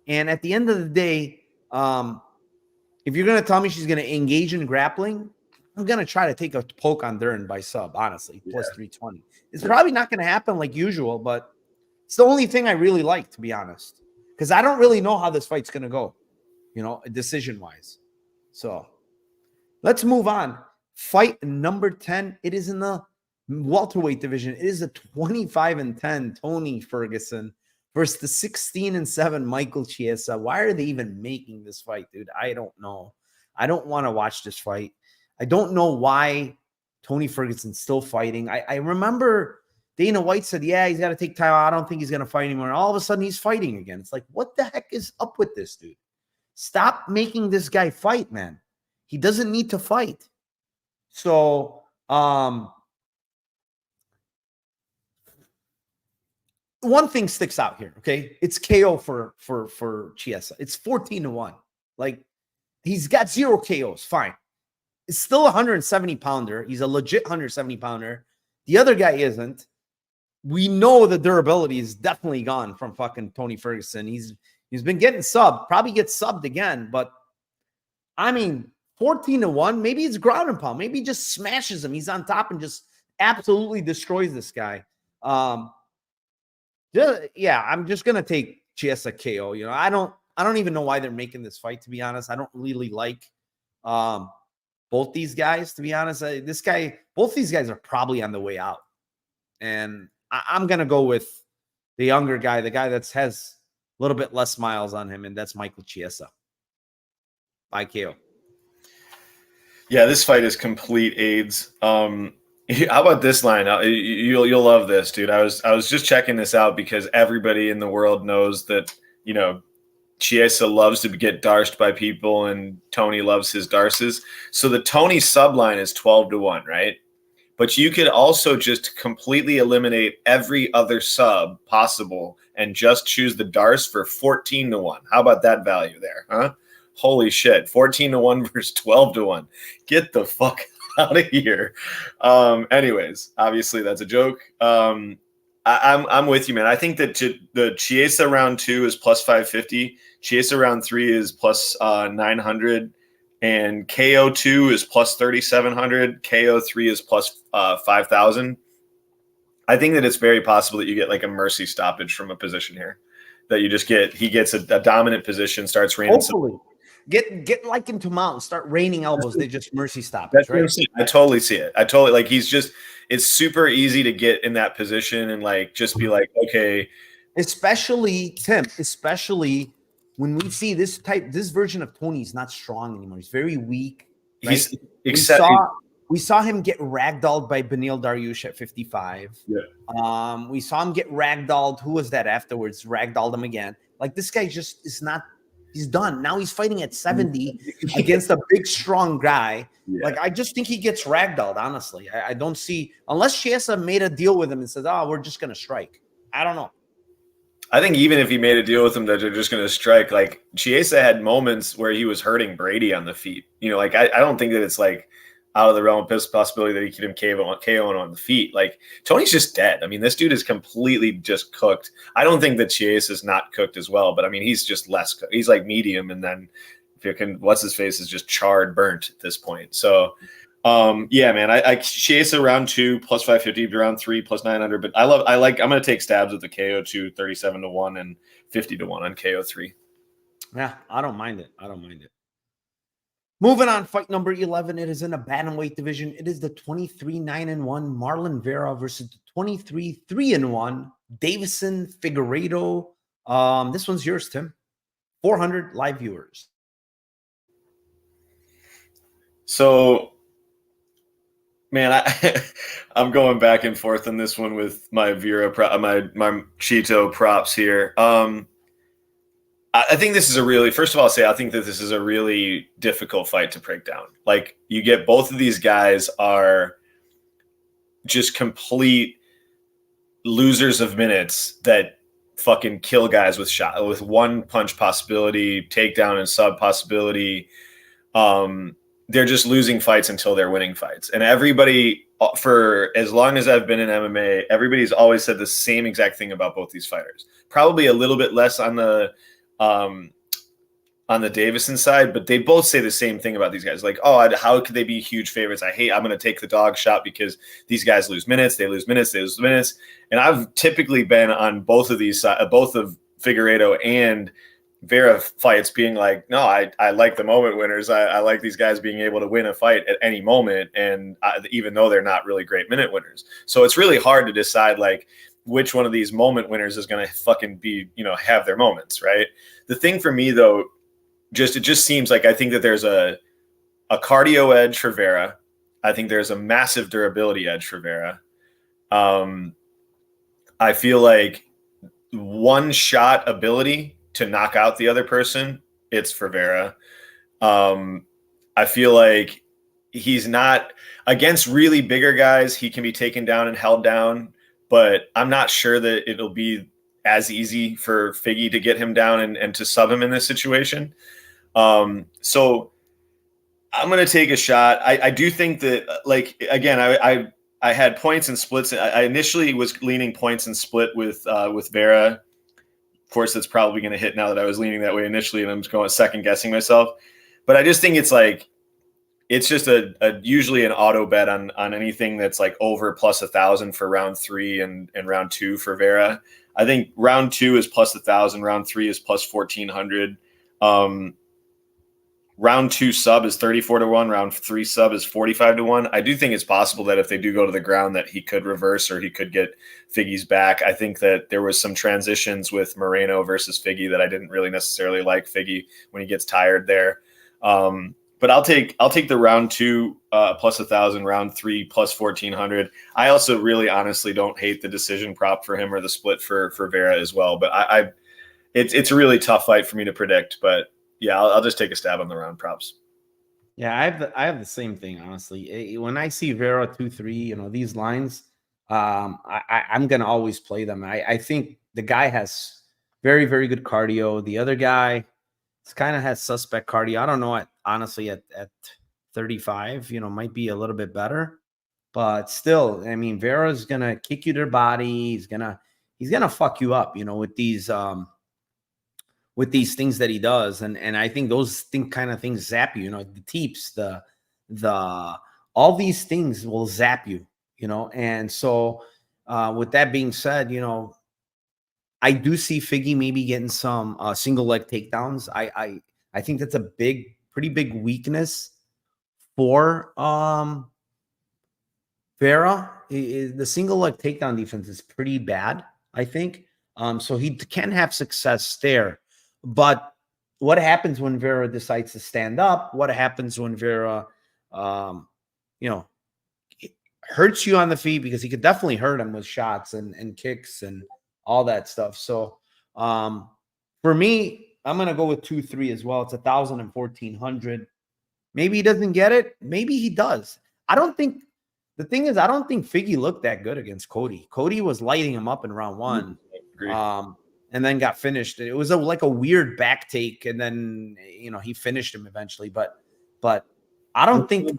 And at the end of the day, if you're going to tell me she's going to engage in grappling, I'm going to try to take a poke on Dern by sub, honestly, plus 320. It's probably not going to happen like usual, but it's the only thing I really like, to be honest, because I don't really know how this fight's going to go, you know, decision-wise. So let's move on. Fight number 10. It is in the welterweight division. It is a 25-10 Tony Ferguson versus the 16-7 Michael Chiesa. Why are they even making this fight, dude? I don't know. I don't want to watch this fight. I don't know why Tony Ferguson's still fighting. I remember Dana White said, yeah, he's got to take time out. I don't think he's going to fight anymore. And all of a sudden, he's fighting again. It's like, what the heck is up with this dude? Stop making this guy fight, man. He doesn't need to fight. So, one thing sticks out here, okay? It's KO for Chiesa. It's 14-1. Like, he's got 0 KOs. Fine. It's still a 170-pounder. He's a legit 170-pounder. The other guy isn't. We know the durability is definitely gone from fucking Tony Ferguson. He's been getting subbed. Probably gets subbed again. But, I mean, 14-1. Maybe it's ground and pound. Maybe he just smashes him. He's on top and just absolutely destroys this guy. Yeah, I'm just gonna take Chiesa KO. You know, I don't even know why they're making this fight, to be honest. I don't really like both these guys, to be honest. Both these guys are probably on the way out. And I'm gonna go with the younger guy, the guy that has a little bit less miles on him, and that's Michael Chiesa by KO. Yeah, this fight is complete AIDS. How about this line? You'll love this, dude. I was just checking this out because everybody in the world knows that, you know, Chiesa loves to get darsed by people and Tony loves his darces. So the Tony sub line is 12-1, right? But you could also just completely eliminate every other sub possible and just choose the darce for 14-1. How about that value there, huh? Holy shit. 14-1 versus 12-1. Get the fuck out of here. Anyways, obviously that's a joke. I'm with you, man. I think that the Chiesa round 2 is plus 550. Chiesa round 3 is plus 900. And KO 2 is plus 3,700. KO 3 is plus 5,000. I think that it's very possible that you get like a mercy stoppage from a position here. That you just he gets a dominant position, starts raining. Hopefully. Get like into mountains, start raining elbows. They just mercy stoppage, right? I totally see it. I totally like it's super easy to get in that position and like just be like, okay. Especially Tim, when we see this version of Tony is not strong anymore. He's very weak. Right? We saw him get ragdolled by Beneil Dariush at 55. Yeah. We saw him get ragdolled. Who was that afterwards? Ragdolled him again. Like this guy just is not. He's done. Now he's fighting at 70 against a big, strong guy. Yeah. Like, I just think he gets ragdolled, honestly. I don't see – unless Chiesa made a deal with him and says, oh, we're just going to strike. I don't know. I think even if he made a deal with him that they're just going to strike, like, Chiesa had moments where he was hurting Brady on the feet. You know, like, I don't think that it's, like, out of the realm of possibility that he could KO on the feet. Like, Tony's just dead. I mean, this dude is completely just cooked. I don't think that Chiesa is not cooked as well, but I mean, he's just less cooked. He's like medium, and then if you can, what's his face is just charred, burnt at this point. So, yeah, man, I Chiesa round 2 plus 550, round 3 plus 900. But I'm going to take stabs with the KO 2, 37-1 and 50-1 on KO 3. Yeah, I don't mind it. Moving on, fight number 11. It is in a bantamweight division. It is the 23-9-1 Marlon Vera versus the 23-3-1 Davison Figueiredo. This one's yours, Tim. 400 live viewers. So, man, I'm going back and forth on this one with my Vera, my Cheeto props here. I think this is first of all, I'll say I think that this is a really difficult fight to break down. Like, you get both of these guys are just complete losers of minutes that fucking kill guys with one punch possibility, takedown and sub possibility. They're just losing fights until they're winning fights. And everybody, for as long as I've been in MMA, everybody's always said the same exact thing about both these fighters. Probably a little bit less on the Davison side, but they both say the same thing about these guys. Like, oh, how could they be huge favorites? I'm going to take the dog shot because these guys lose minutes. They lose minutes. They lose minutes. And I've typically been on both of these, both of Figueiredo and Vera fights being like, no, I like the moment winners. I like these guys being able to win a fight at any moment. And even though they're not really great minute winners. So it's really hard to decide like which one of these moment winners is going to fucking be, have their moments. Right. The thing for me though, it just seems like I think that there's a cardio edge for Vera. I think there's a massive durability edge for Vera. I feel like one shot ability to knock out the other person, it's for Vera. I feel like he's not against really bigger guys. He can be taken down and held down, but I'm not sure that it'll be as easy for Figgy to get him down and to sub him in this situation. So I'm going to take a shot. I do think that, like, again, I had points and splits. I initially was leaning points and split with Vera. Of course, that's probably going to hit now that I was leaning that way initially, and I'm just going second guessing myself. But I just think it's just usually an auto bet on anything that's like over plus 1,000 for round 3 and round 2 for Vera. I think round 2 is plus 1,000, round 3 is plus 1,400. Round 2 sub is 34-1. Round 3 sub is 45-1. I do think it's possible that if they do go to the ground that he could reverse or he could get Figgy's back. I think that there was some transitions with Moreno versus Figgy that I didn't really necessarily like Figgy when he gets tired there. But I'll take the round 2 plus 1,000, round 3 plus 1,400. I also really honestly don't hate the decision prop for him or the split for Vera as well. But it's a really tough fight for me to predict. But yeah, I'll just take a stab on the round props. Yeah, I have the same thing, honestly. When I see Vera 2-3, these lines, I'm gonna always play them. I think the guy has very, very good cardio. The other guy kind of has suspect cardio. I don't know. Honestly, at 35, might be a little bit better, but still, I mean, Vera's gonna kick you to the body. He's gonna fuck you up, with these things that he does. And I think those kind of things zap you, the teeps, the all these things will zap you, And so with that being said, I do see Figgy maybe getting some single leg takedowns. I think that's a pretty big weakness for Vera. The single leg takedown defense is pretty bad, I think. So he can have success there. But what happens when Vera decides to stand up? What happens when Vera, hurts you on the feet? Because he could definitely hurt him with shots and kicks and all that stuff. So for me, I'm going to go with 2-3 as well. It's 1,000 and 1,400. Maybe he doesn't get it. Maybe he does. The thing is, I don't think Figgy looked that good against Cody. Cody was lighting him up in round 1. And then got finished. It was like a weird back take, and then he finished him eventually. But I don't think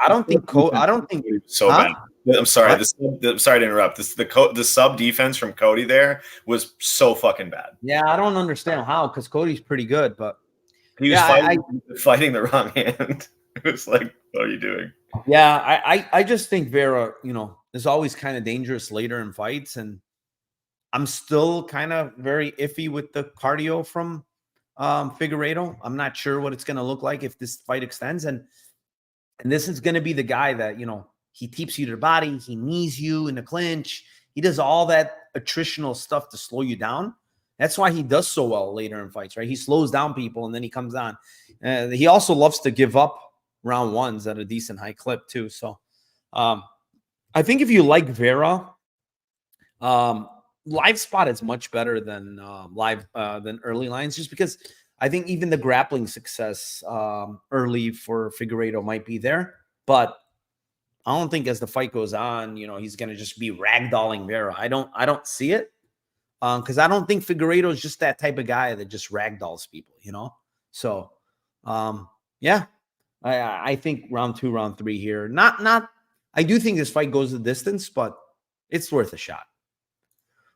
so bad. I'm sorry. I'm sorry to interrupt. The sub defense from Cody there was so fucking bad. Yeah, I don't understand how, because Cody's pretty good, but he was fighting the wrong hand. It was like, what are you doing? Yeah, I just think Vera, is always kind of dangerous later in fights, and I'm still kind of very iffy with the cardio from Figueiredo. I'm not sure what it's going to look like if this fight extends. And this is going to be the guy that, he teeps you to the body. He knees you in the clinch. He does all that attritional stuff to slow you down. That's why he does so well later in fights, right? He slows down people and then he comes on. He also loves to give up round 1s at a decent high clip too. So I think if you like Vera, live spot is much better than than early lines, just because I think even the grappling success early for Figueiredo might be there, but I don't think as the fight goes on, he's going to just be ragdolling Vera. I don't see it because I don't think Figueiredo is just that type of guy that just ragdolls people, So, yeah, I think round 2, round 3 here. Not. I do think this fight goes the distance, but it's worth a shot.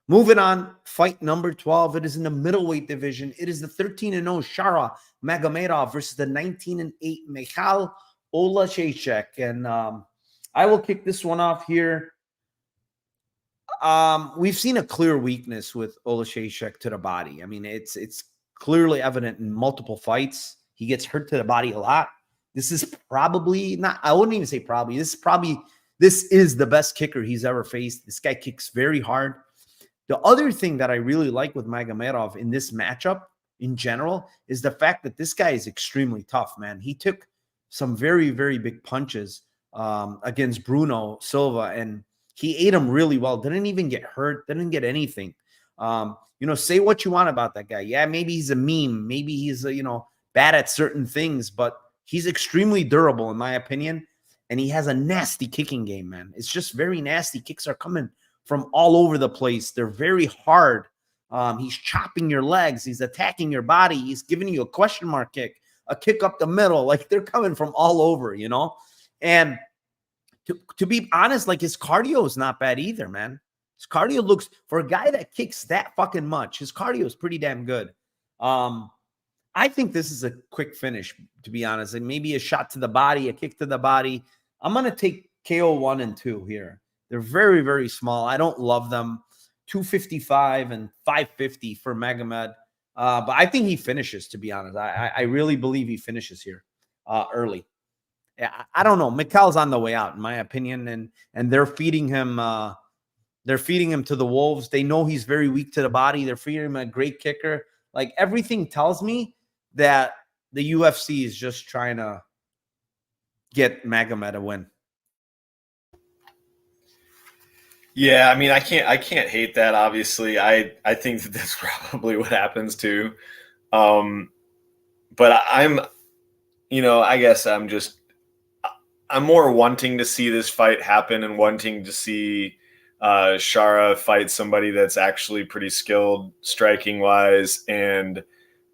Moving on, fight number 12. It is in the middleweight division. It is the 13-0 Shara Magomedov versus the 19-8 Michal Olashechek. And I will kick this one off here. We've seen a clear weakness with Olashechek to the body. I mean, it's clearly evident in multiple fights. He gets hurt to the body a lot. This is probably not, I wouldn't even say probably. This is the best kicker he's ever faced. This guy kicks very hard. The other thing that I really like with Magomedov in this matchup in general is the fact that this guy is extremely tough, man. He took some very, very big punches against Bruno Silva, and he ate him really well. Didn't even get hurt. Didn't get anything. Say what you want about that guy. Yeah, maybe he's a meme. Maybe he's, bad at certain things, but he's extremely durable, in my opinion. And he has a nasty kicking game, man. It's just very nasty. Kicks are coming from all over the place. They're very hard. He's chopping your legs. He's attacking your body. He's giving you a question mark kick, a kick up the middle. Like, they're coming from all over, And to be honest, like, his cardio is not bad either, man. His cardio looks, for a guy that kicks that fucking much, his cardio is pretty damn good. I think this is a quick finish, to be honest. Like, maybe a shot to the body, a kick to the body. I'm going to take KO 1 and 2 here. They're very, very small. I don't love them. 255 and 550 for Magomed. But I think he finishes, to be honest. I really believe he finishes here early. I don't know. Michal's on the way out, in my opinion, and they're feeding him. They're feeding him to the wolves. They know he's very weak to the body. They're feeding him a great kicker. Like, everything tells me that the UFC is just trying to get Magomed a win. Yeah, I mean, I can't hate that. Obviously, I think that that's probably what happens too. But I guess I'm more wanting to see this fight happen and wanting to see Shara fight somebody that's actually pretty skilled striking wise. And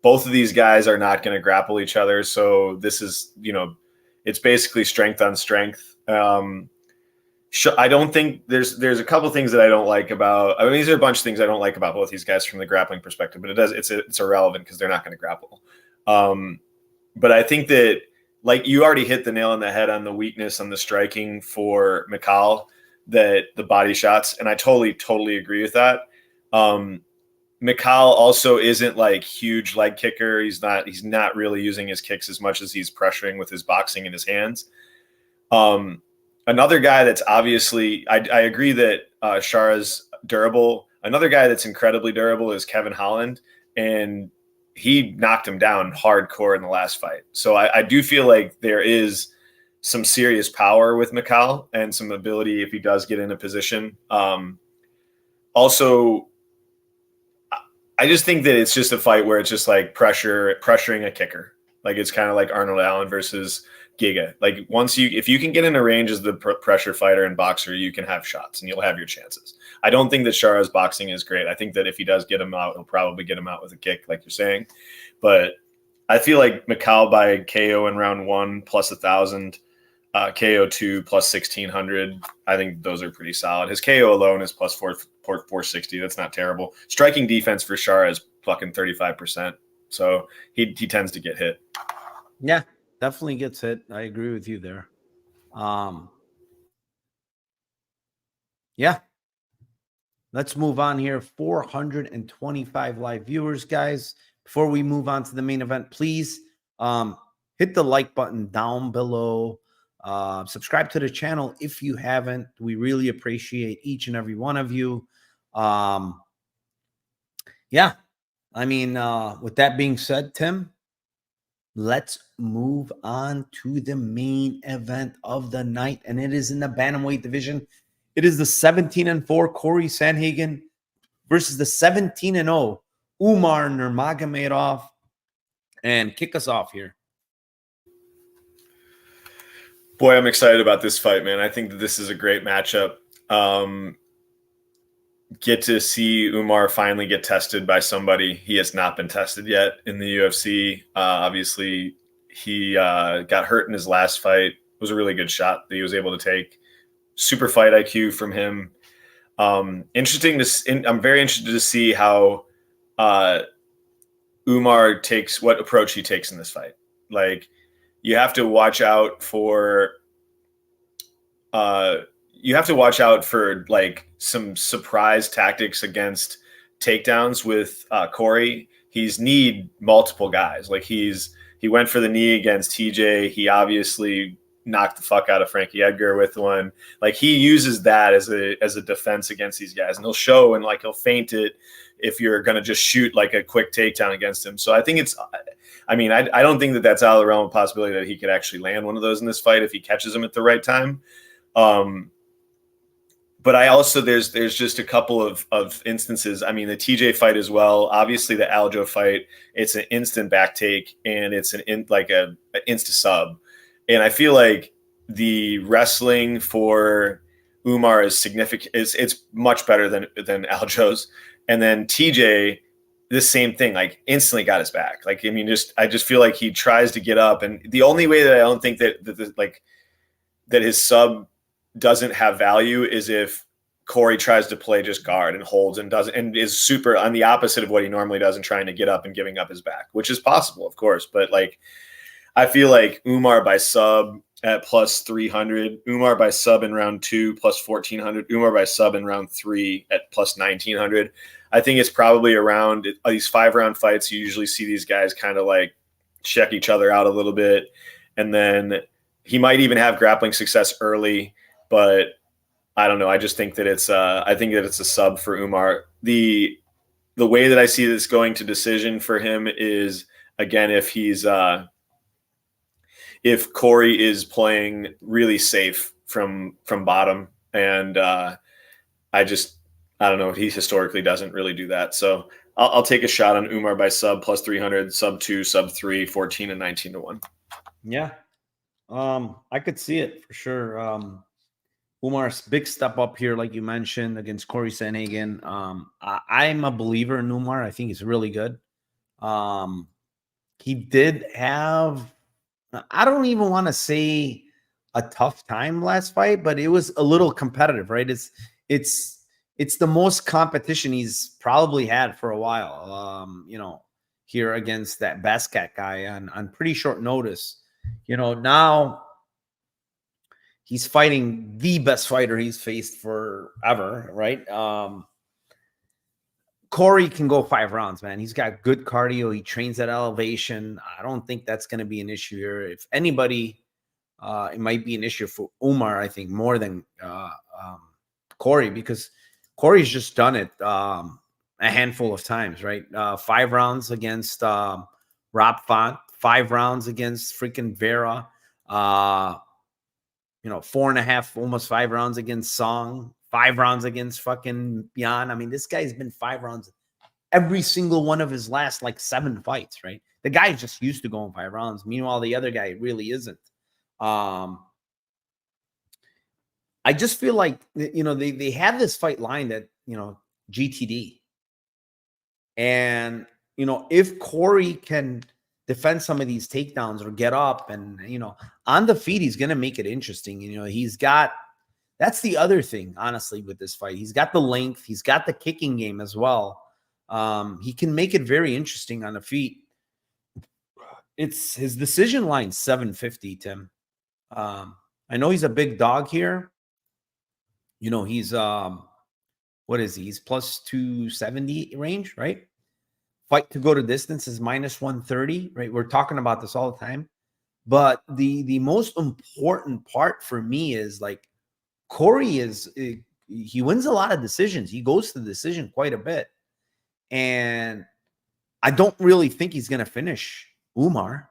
both of these guys are not going to grapple each other. So this is, it's basically strength on strength. I don't think there's a couple things that I don't like about. I mean, these are a bunch of things I don't like about both these guys from the grappling perspective. But it's irrelevant because they're not going to grapple. But I think that, like, you already hit the nail on the head on the weakness on the striking for Michal, that the body shots, and I totally agree with that. Michal also isn't like huge leg kicker. He's not really using his kicks as much as he's pressuring with his boxing in his hands. Another guy that's obviously, I agree that Shara's durable. Another guy that's incredibly durable is Kevin Holland, and he knocked him down hardcore in the last fight. So I do feel like there is some serious power with Michal and some ability if he does get in a position. Also, I just think that it's just a fight where it's just like pressuring a kicker. Like, it's kind of like Arnold Allen versus Giga. Like, if you can get in a range as the pressure fighter and boxer, you can have shots and you'll have your chances. I don't think that Shara's boxing is great. I think that if he does get him out, he'll probably get him out with a kick, like you're saying. But I feel like Michal by KO in round 1 plus 1,000, KO 2 plus 1,600. I think those are pretty solid. His KO alone is plus 460. That's not terrible. Striking defense for Shara is fucking 35%. So he tends to get hit. Yeah, definitely gets hit. I agree with you there. Yeah. Let's move on here. 425 live viewers, guys. Before we move on to the main event, please hit the like button down below. Subscribe to the channel if you haven't. We really appreciate each and every one of you. Yeah. I mean, with that being said, Tim, let's move on to the main event of the night, and it is in the bantamweight division. It is the 17-4 Corey Sandhagen versus the 17-0 Umar Nurmagomedov. and kick us off here. Boy, I'm excited about this fight, man. I think that this is a great matchup. Get to see Umar finally get tested by somebody. He has not been tested yet in the UFC. Obviously, he got hurt in his last fight. It was a really good shot that he was able to take. Super fight IQ from him. Interesting I'm very interested to see how Umar takes, what approach he takes in this fight. Like, you have to watch out for like some surprise tactics against takedowns with Corey. He's need multiple guys. Like, he went for the knee against TJ. He obviously knocked the fuck out of Frankie Edgar with one. Like, he uses that as a defense against these guys, and he'll show, and like, he'll feint it if you're going to just shoot like a quick takedown against him. So I think I don't think that that's out of the realm of possibility that he could actually land one of those in this fight if he catches him at the right time. But I also, there's just a couple of instances. I mean, the TJ fight as well. Obviously, the Aljo fight, it's an instant back take, and it's an insta sub. And I feel like the wrestling for Umar is significant. It's much better than Aljo's. And then TJ, the same thing, like, instantly got his back. Like, I mean, I just feel like he tries to get up, and the only way that I don't think that his sub doesn't have value is if Corey tries to play just guard and holds and doesn't, and is super on the opposite of what he normally does and trying to get up and giving up his back, which is possible, of course. But like, I feel like Umar by sub at plus 300, Umar by sub in round 2 plus 1400, Umar by sub in round 3 at plus 1900. I think it's probably around these 5-round fights. You usually see these guys kind of like check each other out a little bit, and then he might even have grappling success early. But I don't know. I just think that it's a sub for Umar. The way that I see this going to decision for him is, again, if Corey is playing really safe from bottom, and I don't know. He historically doesn't really do that. So I'll take a shot on Umar by sub plus 300, sub 2, sub 3, 14 and 19 to 1. Yeah. I could see it for sure. Umar's big step up here, like you mentioned, against Corey Sandhagen. I'm a believer in Umar. I think he's really good. He did have, I don't even want to say a tough time last fight, but it was a little competitive, right? It's the most competition he's probably had for a while. Here against that Basket guy on pretty short notice. Now he's fighting the best fighter he's faced forever, right? Corey can go 5 rounds, man. He's got good cardio. He trains at elevation. I don't think that's going to be an issue here. If anybody, it might be an issue for Umar, I think, more than Corey, because Corey's just done it a handful of times, right? 5 rounds against Rob Font, 5 rounds against freaking Vera, 4.5, almost 5 rounds against Song, 5 rounds against fucking Jan. I mean, this guy's been 5 rounds every single one of his last 7 fights, right? The guy's just used to going 5 rounds. Meanwhile, the other guy really isn't. I just feel like, they have this fight line that, GTD. And, if Corey can defend some of these takedowns or get up and, on the feet, he's going to make it interesting. That's the other thing, honestly, with this fight. He's got the length. He's got the kicking game as well. He can make it very interesting on the feet. It's his decision line, 750, Tim. I know he's a big dog here. He's, what is he? He's plus 270 range, right? Fight to go to distance is minus 130, right? We're talking about this all the time. But the most important part for me is Corey he wins a lot of decisions. He goes to the decision quite a bit. And I don't really think he's going to finish Umar.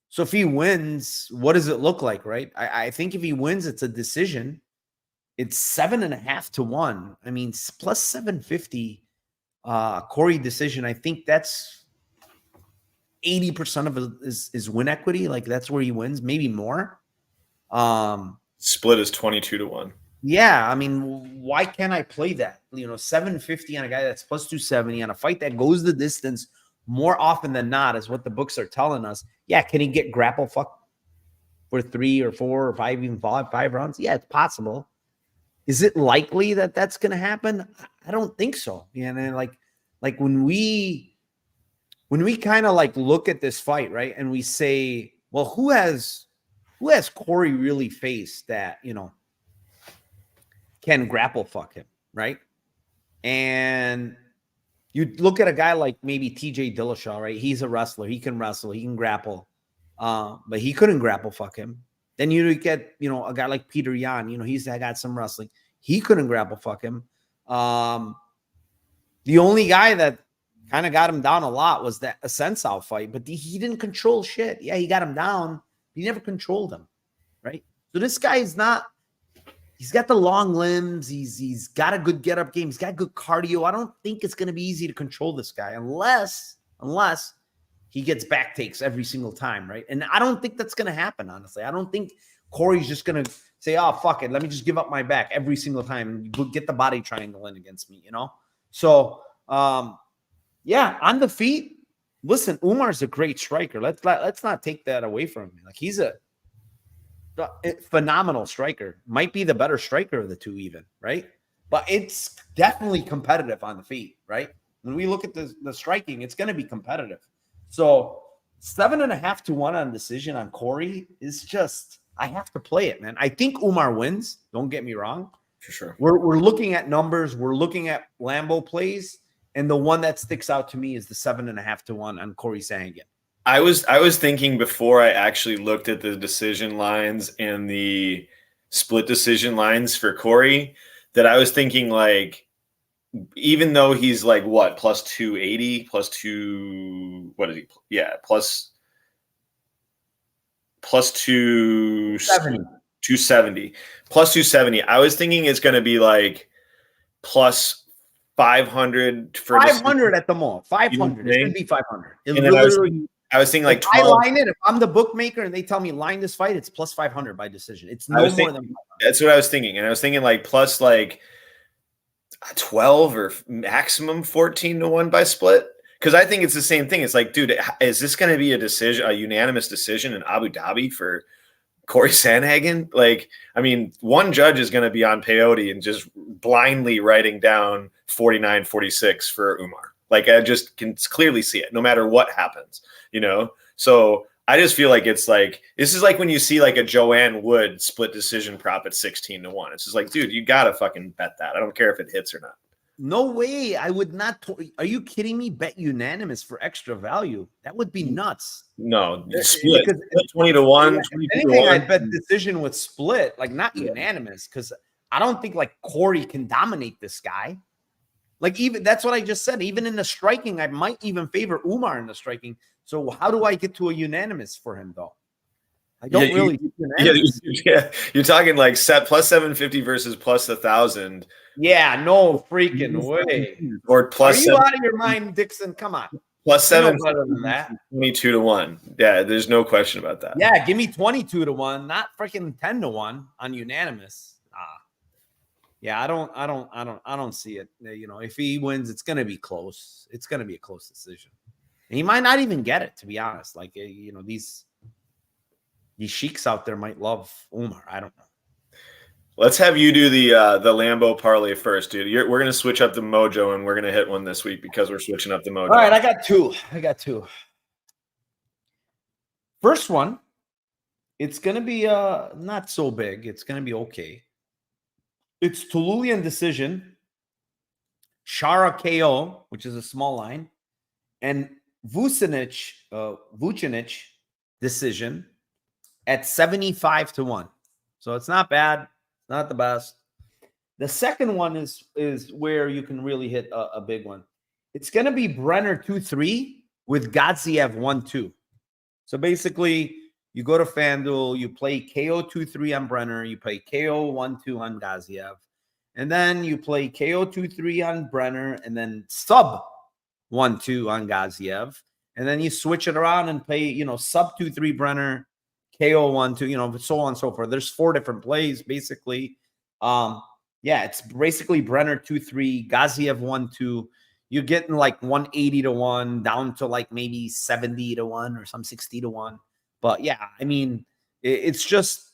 So if he wins, what does it look like, right? I think if he wins, it's a decision. It's 7.5 to 1. I mean, plus 750 Corey decision. I think that's 80% of his win equity. Like that's where he wins, maybe more. Split is 22-1. Yeah, I mean, why can't I play that? 750 on a guy that's plus 270 on a fight that goes the distance more often than not is what the books are telling us. Yeah, can he get grapple fucked for 3 or 4 or 5, even 5 rounds? Yeah, it's possible. Is it likely that that's going to happen? I don't think so. And then like when we kind of like look at this fight, right, and we say, well, who has Corey really faced that, can grapple fuck him, right? And you look at a guy like maybe TJ Dillashaw, right? He's a wrestler. He can wrestle. He can grapple. But he couldn't grapple fuck him. Then you get, a guy like Peter Yan. He's got some wrestling. He couldn't grapple fuck him. The only guy that kind of got him down a lot was that Asensao fight, but he didn't control shit. Yeah, he got him down. He never controlled him, right? So this guy is not. He's got the long limbs. He's got a good get-up game. He's got good cardio. I don't think it's going to be easy to control this guy unless he gets back takes every single time, right? And I don't think that's going to happen, honestly. I don't think Corey's just going to say, oh, fuck it. Let me just give up my back every single time and get the body triangle in against me, So, yeah, on the feet, listen, Umar's a great striker. Let's not take that away from him. Like, he's a phenomenal striker, might be the better striker of the two even, right? But it's definitely competitive on the feet, right? When we look at the striking, it's going to be competitive. So 7.5-1 on decision on Corey is just, I have to play it, man. I think Umar wins. Don't get me wrong. For sure. We're looking at numbers. We're looking at Lambo plays. And the one that sticks out to me is the 7.5-1 on Corey Sandhagen. I was thinking before I actually looked at the decision lines and the split decision lines for Corey that I was thinking, like, even though he's like what, plus 280, plus 2, what is he? Yeah, plus 270. 270. Plus 270. I was thinking it's going to be like plus 500 for 500 at the most. 500. It's going to be 500. I was thinking like 12. I line it. If I'm the bookmaker and they tell me line this fight, it's plus 500 by decision. It's no more than 500. That's what I was thinking. And I was thinking like plus like 12 or maximum 14-1 by split. Because I think it's the same thing. It's like, dude, is this going to be a unanimous decision in Abu Dhabi for Corey Sandhagen? Like, I mean, one judge is going to be on peyote and just blindly writing down 49-46 for Umar. Like, I just can clearly see it no matter what happens, So I just feel like it's like, this is like when you see like a Joanne Wood split decision prop at 16-1. It's just like, dude, you got to fucking bet that. I don't care if it hits or not. No way. I would not. Are you kidding me? Bet unanimous for extra value. That would be nuts. No, split 20-1. Anything I'd bet decision with split, like not unanimous, because I don't think like Corey can dominate this guy. Like, even that's what I just said. Even in the striking, I might even favor Umar in the striking. So how do I get to a unanimous for him, though? I don't really. You're talking like set plus 750 versus plus 1,000. Yeah, no freaking way. Or plus. Are you out of your mind, Dixon? Come on. Plus 7, 22-1. Yeah, there's no question about that. Yeah, give me 22-1, not freaking 10-1 on unanimous. Yeah, I don't see it. If he wins, it's gonna be close. It's gonna be a close decision. And he might not even get it, to be honest. Like, these sheiks out there might love Umar. I don't know. Let's have you do the Lambo parlay first, dude. We're gonna switch up the mojo, and we're gonna hit one this week because we're switching up the mojo. All right, I got two. First one, it's gonna be not so big. It's gonna be okay. It's Tulan decision, Shara KO, which is a small line, and Vucinic decision at 75-1. So it's not bad, not the best. The second one is where you can really hit a big one. It's going to be brener 2-3 with Gaziev 1-2. So basically, you go to FanDuel, you play KO 2-3 on brener, you play KO 1-2 on Gaziev, and then you play KO 2-3 on brener, and then sub 1-2 on Gaziev. and then you switch it around and play, sub 2-3 brener, KO 1-2, so on and so forth. There's 4 different plays basically. It's basically brener 2-3, Gaziev 1-2. You're getting like 180-1 down to like maybe 70-1 or some 60-1. But yeah, I mean, it's just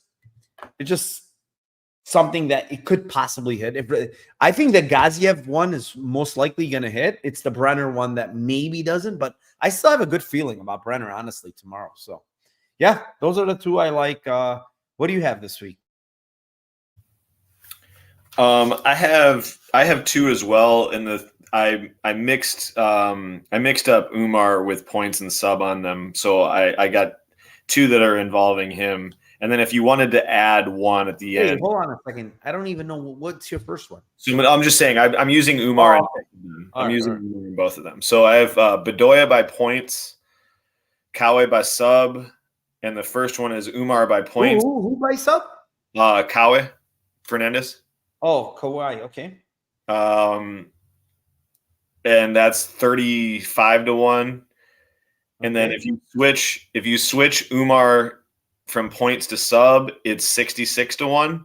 something that it could possibly hit. I think the Gaziev one is most likely going to hit. It's the brener one that maybe doesn't, but I still have a good feeling about brener, honestly, tomorrow. So yeah, those are the 2 I like. What do you have this week? I have 2 as well. I mixed up Umar with points and sub on them, so I got 2 that are involving him. And then if you wanted to add 1 at the end, hold on a second. I don't even know what's your first one. So I'm just saying I'm using Umar. Umar in both of them. So I have Bedoya by points, Kawe by sub, and the first one is Umar by points. Who by sub? Kawe, Fernandez. Oh, Kawhi. Okay. And that's 35-1. And then if you switch Umar from points to sub, it's 66-1.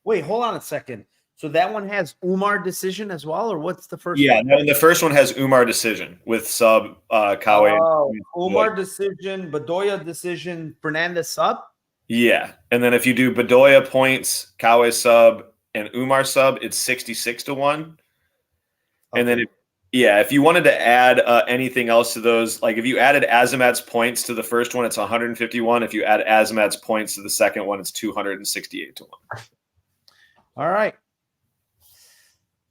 Wait, hold on a second. So that one has Umar decision as well, or what's the first one? Yeah, no, the first one has Umar decision with sub Kawe. Oh, Umar decision, Bedoya decision, Fernandez sub? Yeah. And then if you do Bedoya points, Kawe sub, and Umar sub, it's 66-1. Okay. And then if you wanted to add anything else to those, like if you added Azamat's points to the first one, it's 151. If you add Azamat's points to the second one, it's 268-1. All right.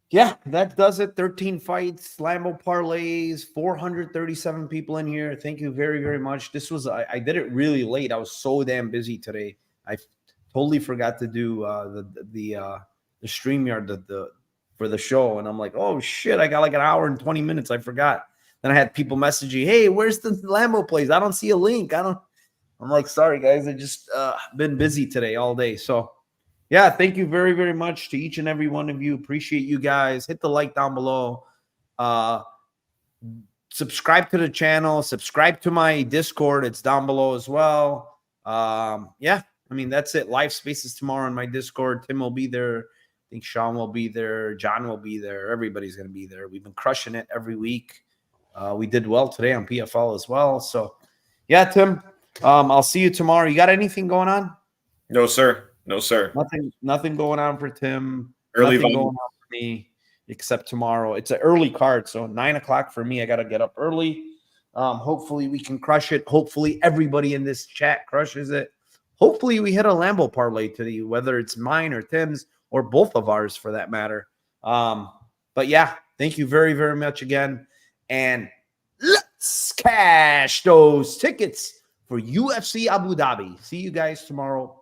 Yeah, that does it. 13 fights, Lambo parlays, 437 people in here. Thank you very, very much. This was, I did it really late. I was so damn busy today. I totally forgot to do the StreamYard, for the show. And I'm like, oh shit, I got like an hour and 20 minutes. I forgot. Then I had people messaging, hey, where's the Lambo Plays? I don't see a link. I'm like, sorry guys. I just been busy today all day. So yeah, thank you very, very much to each and every one of you. Appreciate you guys. Hit the like down below. Subscribe to the channel. Subscribe to my Discord. It's down below as well. Yeah, I mean, that's it. Live spaces tomorrow on my Discord. Tim will be there. I think Sean will be there. John will be there. Everybody's going to be there. We've been crushing it every week. We did well today on PFL as well. So, yeah, Tim, I'll see you tomorrow. You got anything going on? No, sir. No, sir. Nothing going on for Tim. Nothing going on for me except tomorrow. It's an early card, so 9 o'clock for me. I got to get up early. Hopefully we can crush it. Hopefully everybody in this chat crushes it. Hopefully we hit a Lambo parlay today, whether it's mine or Tim's or both of ours for that matter. But yeah, thank you very, very much again. And let's cash those tickets for UFC Abu Dhabi. See you guys tomorrow.